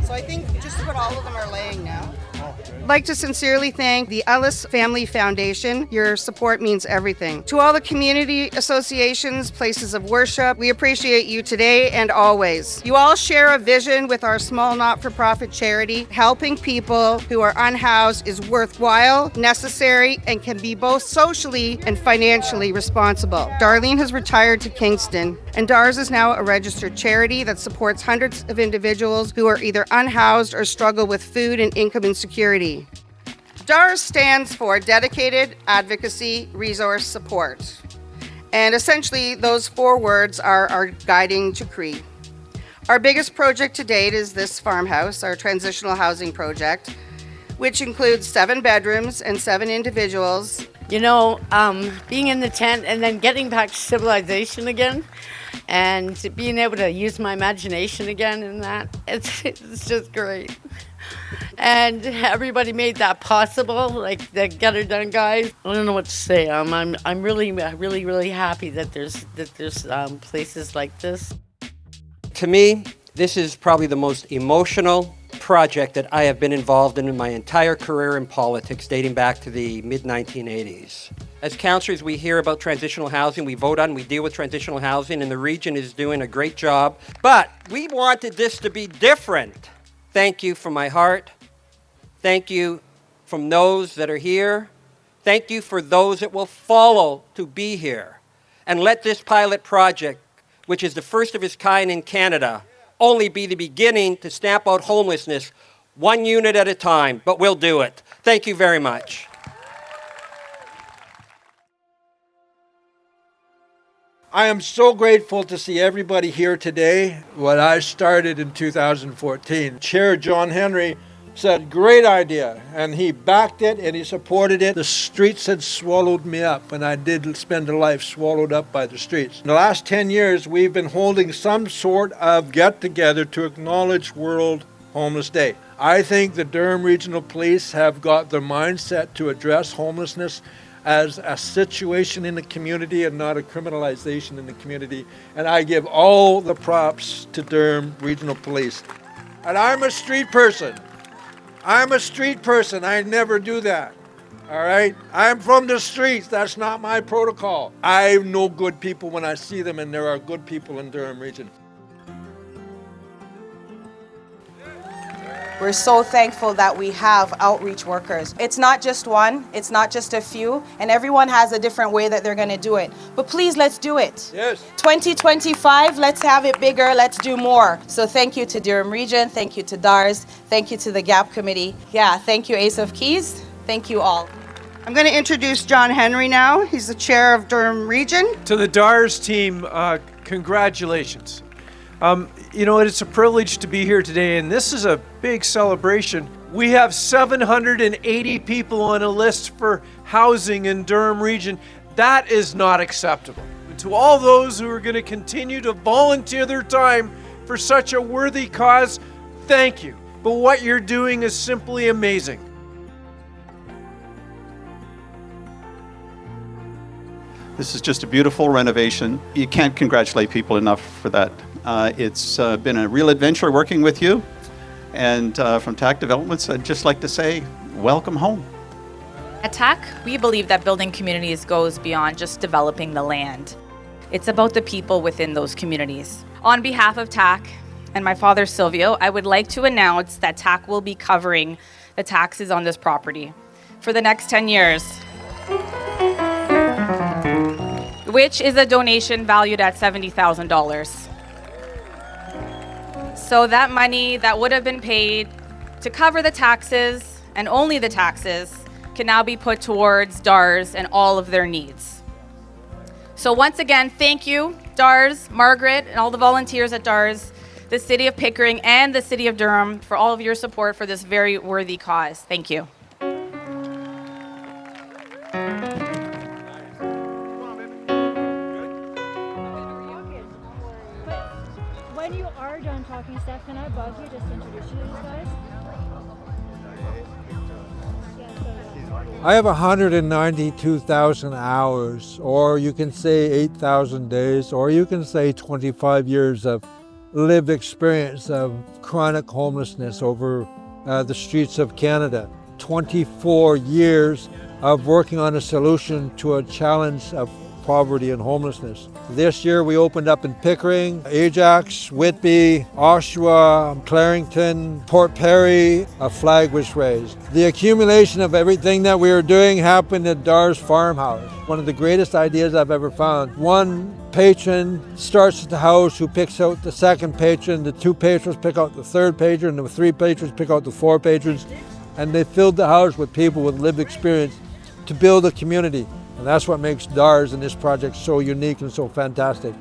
[SPEAKER 5] So I think just about all of them are laying now. I'd like to sincerely thank the Ellis Family Foundation. Your support means everything. To all the community associations, places of worship, we appreciate you today and always. You all share a vision with our small not-for-profit charity. Helping people who are unhoused is worthwhile, necessary, and can be both socially and financially responsible. Darlene has retired to Kingston, and DARS is now a registered charity that supports hundreds of individuals who are either unhoused or struggle with food and income insecurity. DARS stands for Dedicated Advocacy Resource Support. And essentially, those 4 words are our guiding decree. Our biggest project to date is this farmhouse, our transitional housing project, which includes 7 bedrooms and 7 individuals.
[SPEAKER 14] You know, being in the tent and then getting back to civilization again and being able to use my imagination again in that, it's just great. And everybody made that possible, like the Get Her Done guys. I don't know what to say. I'm really happy that there's places like this.
[SPEAKER 7] To me, this is probably the most emotional project that I have been involved in my entire career in politics, dating back to the mid-1980s. As councillors, we hear about transitional housing, we vote on, we deal with transitional housing, and the region is doing a great job. But we wanted this to be different. Thank you from my heart. Thank you from those that are here. Thank you for those that will follow to be here. And let this pilot project, which is the first of its kind in Canada, only be the beginning to stamp out homelessness
[SPEAKER 20] one unit at a time, but we'll do it. Thank you very much.
[SPEAKER 21] I am so grateful to see everybody here today. What I started in 2014, Chair John Henry said, great idea, and he backed it and he supported it. The streets had swallowed me up, and I did spend a life swallowed up by the streets. In the last 10 years, we've been holding some sort of get-together to acknowledge World Homeless Day. I think the Durham Regional Police have got their mindset to address homelessness as a situation in the community and not a criminalization in the community. And I give all the props to Durham Regional Police. And I'm a street person. I'm a street person. I never do that. All right? I'm from the streets. That's not my protocol. I know good people when I see them, and there are good people in Durham Region.
[SPEAKER 22] We're so thankful that we have outreach workers. It's not just one, it's not just a few, and everyone has a different way that they're going to do it. But please, let's do it.
[SPEAKER 21] Yes.
[SPEAKER 22] 2025, let's have it bigger, let's do more. So thank you to Durham Region, thank you to DARS, thank you to the GAP Committee. Yeah, thank you Ace of Keys, thank you all.
[SPEAKER 5] I'm going to introduce John Henry now. He's the chair of Durham Region.
[SPEAKER 23] To the DARS team, congratulations. You know, it's a privilege to be here today, and this is a big celebration. We have 780 people on a list for housing in Durham Region. That is not acceptable. And to all those who are going to continue to volunteer their time for such a worthy cause, thank you. But what you're doing is simply amazing.
[SPEAKER 24] This is just a beautiful renovation. You can't congratulate people enough for that. It's been a real adventure working with you. And from TAC Developments, I'd just like to say, welcome home.
[SPEAKER 25] At TAC, we believe that building communities goes beyond just developing the land. It's about the people within those communities. On behalf of TAC and my father, Silvio, I would like to announce that TAC will be covering the taxes on this property for the next 10 years. Which is a donation valued at $70,000. So that money that would have been paid to cover the taxes, and only the taxes, can now be put towards DARS and all of their needs. So once again, thank you, DARS, Margaret, and all the volunteers at DARS, the City of Pickering, and the City of Durham for all of your support for this very worthy cause. Thank you.
[SPEAKER 26] When you are done talking, Steph, can I bug you just to introduce you to these guys?
[SPEAKER 27] I have 192,000 hours, or you can say 8,000 days, or you can say 25 years of lived experience of chronic homelessness over the streets of Canada. 24 years of working on a solution to a challenge of poverty and homelessness. This year we opened up in Pickering, Ajax, Whitby, Oshawa, Clarington, Port Perry. A flag was raised. The accumulation of everything that we were doing happened at DARS farmhouse. One of the greatest ideas I've ever found. One patron starts at the house who picks out the second patron, the two patrons pick out the third patron, and the three patrons pick out the four patrons, and they filled the house with people with lived experience to build a community. And that's what makes DARS and this project so unique and so fantastic.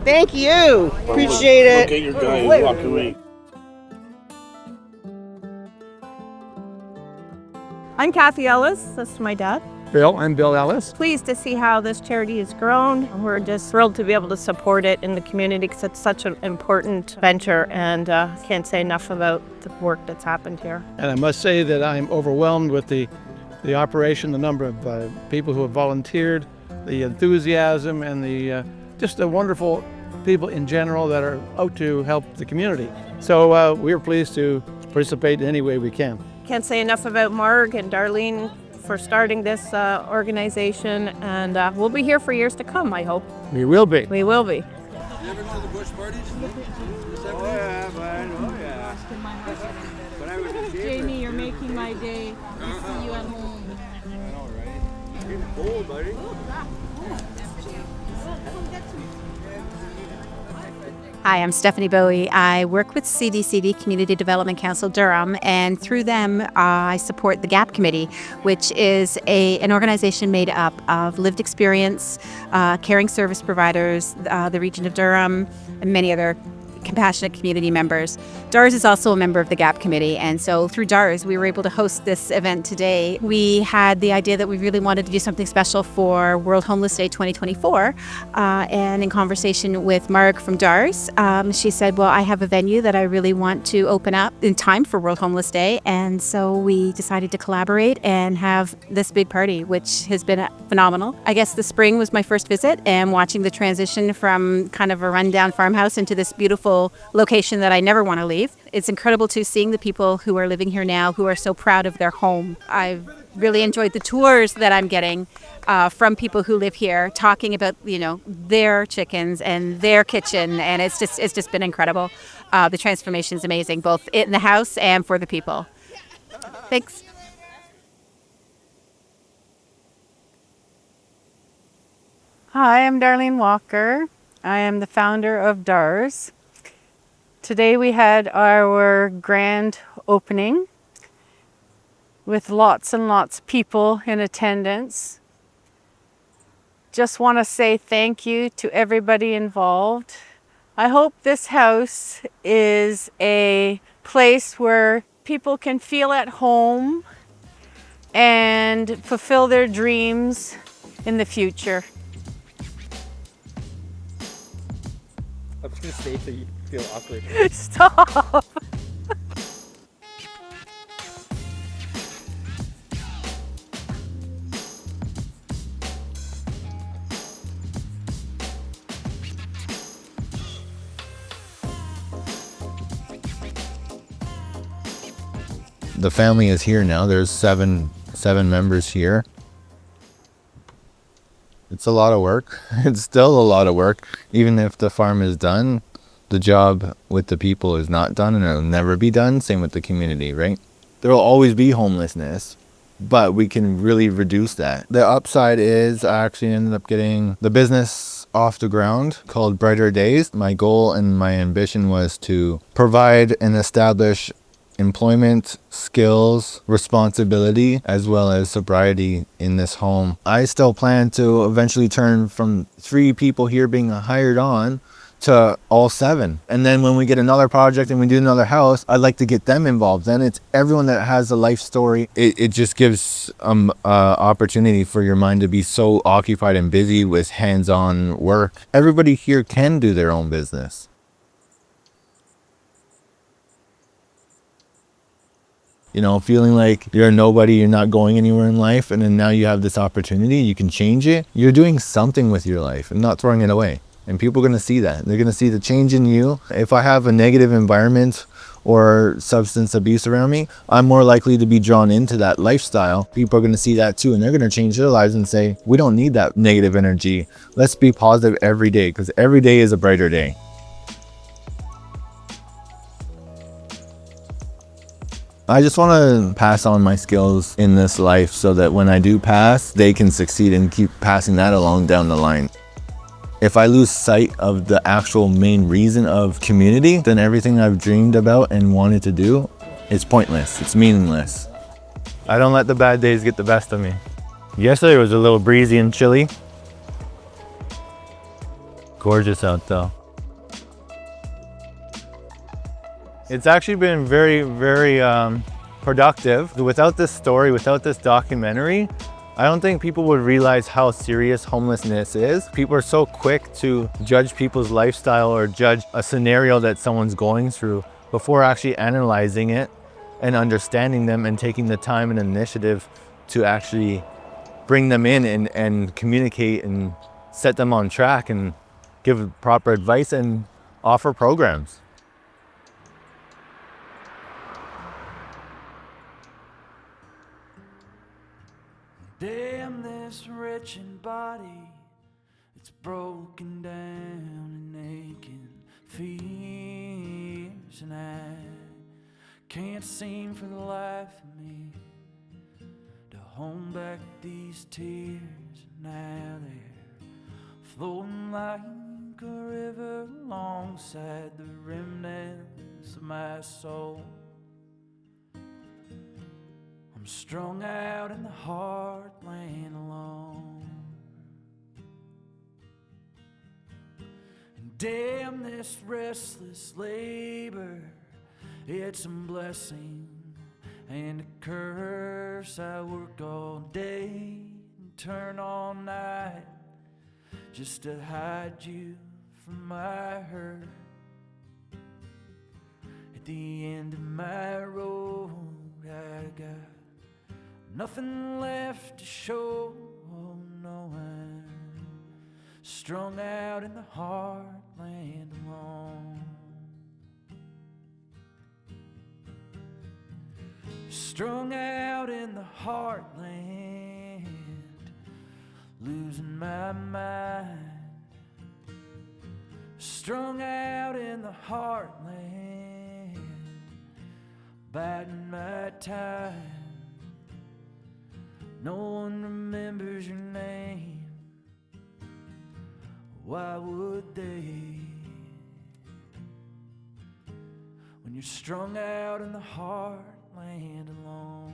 [SPEAKER 5] Thank you. Appreciate it.
[SPEAKER 19] Look at your guy who walked away.
[SPEAKER 28] I'm Kathy Ellis. This is my dad.
[SPEAKER 29] Bill, I'm Bill Ellis.
[SPEAKER 28] Pleased to see how this charity has grown. We're just thrilled to be able to support it in the community because it's such an important venture, and can't say enough about the work that's happened here.
[SPEAKER 29] And I must say that I'm overwhelmed with the operation, the number of people who have volunteered, the enthusiasm, and the just the wonderful people in general that are out to help the community. So we're pleased to participate in any way we can.
[SPEAKER 28] Can't say enough about Marg and Darlene for starting this organization, and we'll be here for years to come, I hope.
[SPEAKER 29] We will be.
[SPEAKER 28] We will be.
[SPEAKER 21] You ever know the Bush parties?
[SPEAKER 26] Oh yeah, man. Oh yeah. When I was a Jamie, you're making my day. I see you at home.
[SPEAKER 19] I know, right? It's getting cold, buddy.
[SPEAKER 1] Hi, I'm Stephanie Bowie. I work with CDCD, Community Development Council Durham, and through them I support the GAP Committee, which is an organization made up of lived experience, caring service providers, the region of Durham, and many other compassionate community members. DARS is also a member of the GAP Committee, and so through DARS we were able to host this event today. We had the idea that we really wanted to do something special for World Homeless Day 2024, and in conversation with Marg from DARS, she said, well, I have a venue that I really want to open up in time for World Homeless Day, and so we decided to collaborate and have this big party, which has been phenomenal. I guess the spring was my first visit, and watching the transition from kind of a rundown farmhouse into this beautiful location that I never want to leave. It's incredible to seeing the people who are living here now who are so proud of their home. I've really enjoyed the tours that I'm getting from people who live here, talking about, you know, their chickens and their kitchen, and it's just been incredible. The transformation is amazing, both in the house and for the people. Thanks.
[SPEAKER 4] Hi, I'm Darlene Walker. I am the founder of DARS. Today we had our grand opening with lots and lots of people in attendance. Just want to say thank you to everybody involved. I hope this house is a place where people can feel at home and fulfill their dreams in the future.
[SPEAKER 9] I was going to say so you feel awkward.
[SPEAKER 4] Stop!
[SPEAKER 3] The family is here now. There's seven members here. It's a lot of work. It's still a lot of work. Even if the farm is done, the job with the people is not done, and it'll never be done. Same with the community, right? There will always be homelessness, but we can really reduce that. The upside is I actually ended up getting the business off the ground called Brighter Days. My goal and my ambition was to provide and establish employment, skills, responsibility, as well as sobriety in this home. I still plan to eventually turn from 3 people here being hired on to all 7. And then when we get another project and we do another house, I'd like to get them involved. Then it's everyone that has a life story. It just gives opportunity for your mind to be so occupied and busy with hands-on work. Everybody here can do their own business. You know, feeling like you're nobody, you're not going anywhere in life, and then now you have this opportunity, you can change it. You're doing something with your life and not throwing it away. And people are going to see that. They're going to see the change in you. If I have a negative environment or substance abuse around me, I'm more likely to be drawn into that lifestyle. People are going to see that too, and they're going to change their lives and say, we don't need that negative energy. Let's be positive every day, because every day is a brighter day. I just want to pass on my skills in this life so that when I do pass, they can succeed and keep passing that along down the line. If I lose sight of the actual main reason of community, then everything I've dreamed about and wanted to do is pointless. It's meaningless. I don't let the bad days get the best of me. Yesterday was a little breezy and chilly. Gorgeous out though. It's actually been very, very productive. Without this story, without this documentary, I don't think people would realize how serious homelessness is. People are so quick to judge people's lifestyle or judge a scenario that someone's going through before actually analyzing it and understanding them and taking the time and initiative to actually bring them in and communicate and set them on track and give proper advice and offer programs.
[SPEAKER 10] Damn this wretched body, it's broken down and aching fears, and I can't seem for the life of me to hold back these tears. Now they're flowing like a river alongside the remnants of my soul. I'm strung out in the heartland alone. And damn this restless labor, it's a blessing and a curse. I work all day and turn all night just to hide you from my hurt. At the end of my road, I got nothing left to show. Oh no, I'm strung out in the heartland alone. Strung out in the heartland, losing my mind. Strung out in the heartland, biding my time. No one remembers your name. Why would they? When you're strung out in the heartland alone.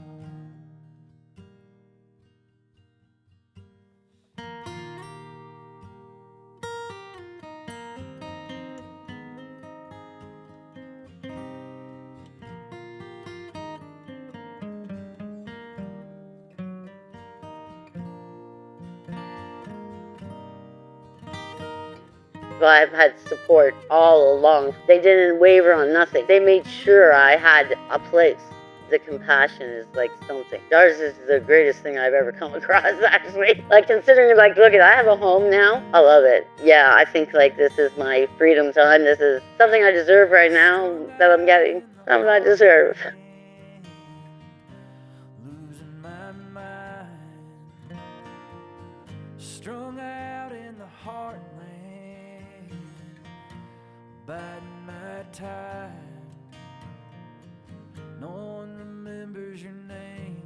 [SPEAKER 14] I've had support all along. They didn't waver on nothing. They made sure I had a place. The compassion is like something. Dars is the greatest thing I've ever come across, actually. Like, considering, like, look, I have a home now. I love it. Yeah, I think, like, this is my freedom time. This is something I deserve right now that I'm getting. Something I deserve.
[SPEAKER 10] Losing my mind, strung out in the heartland, biding my time. No one remembers your name.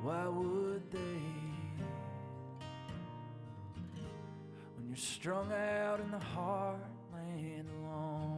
[SPEAKER 10] Why would they? When you're strung out in the heartland alone.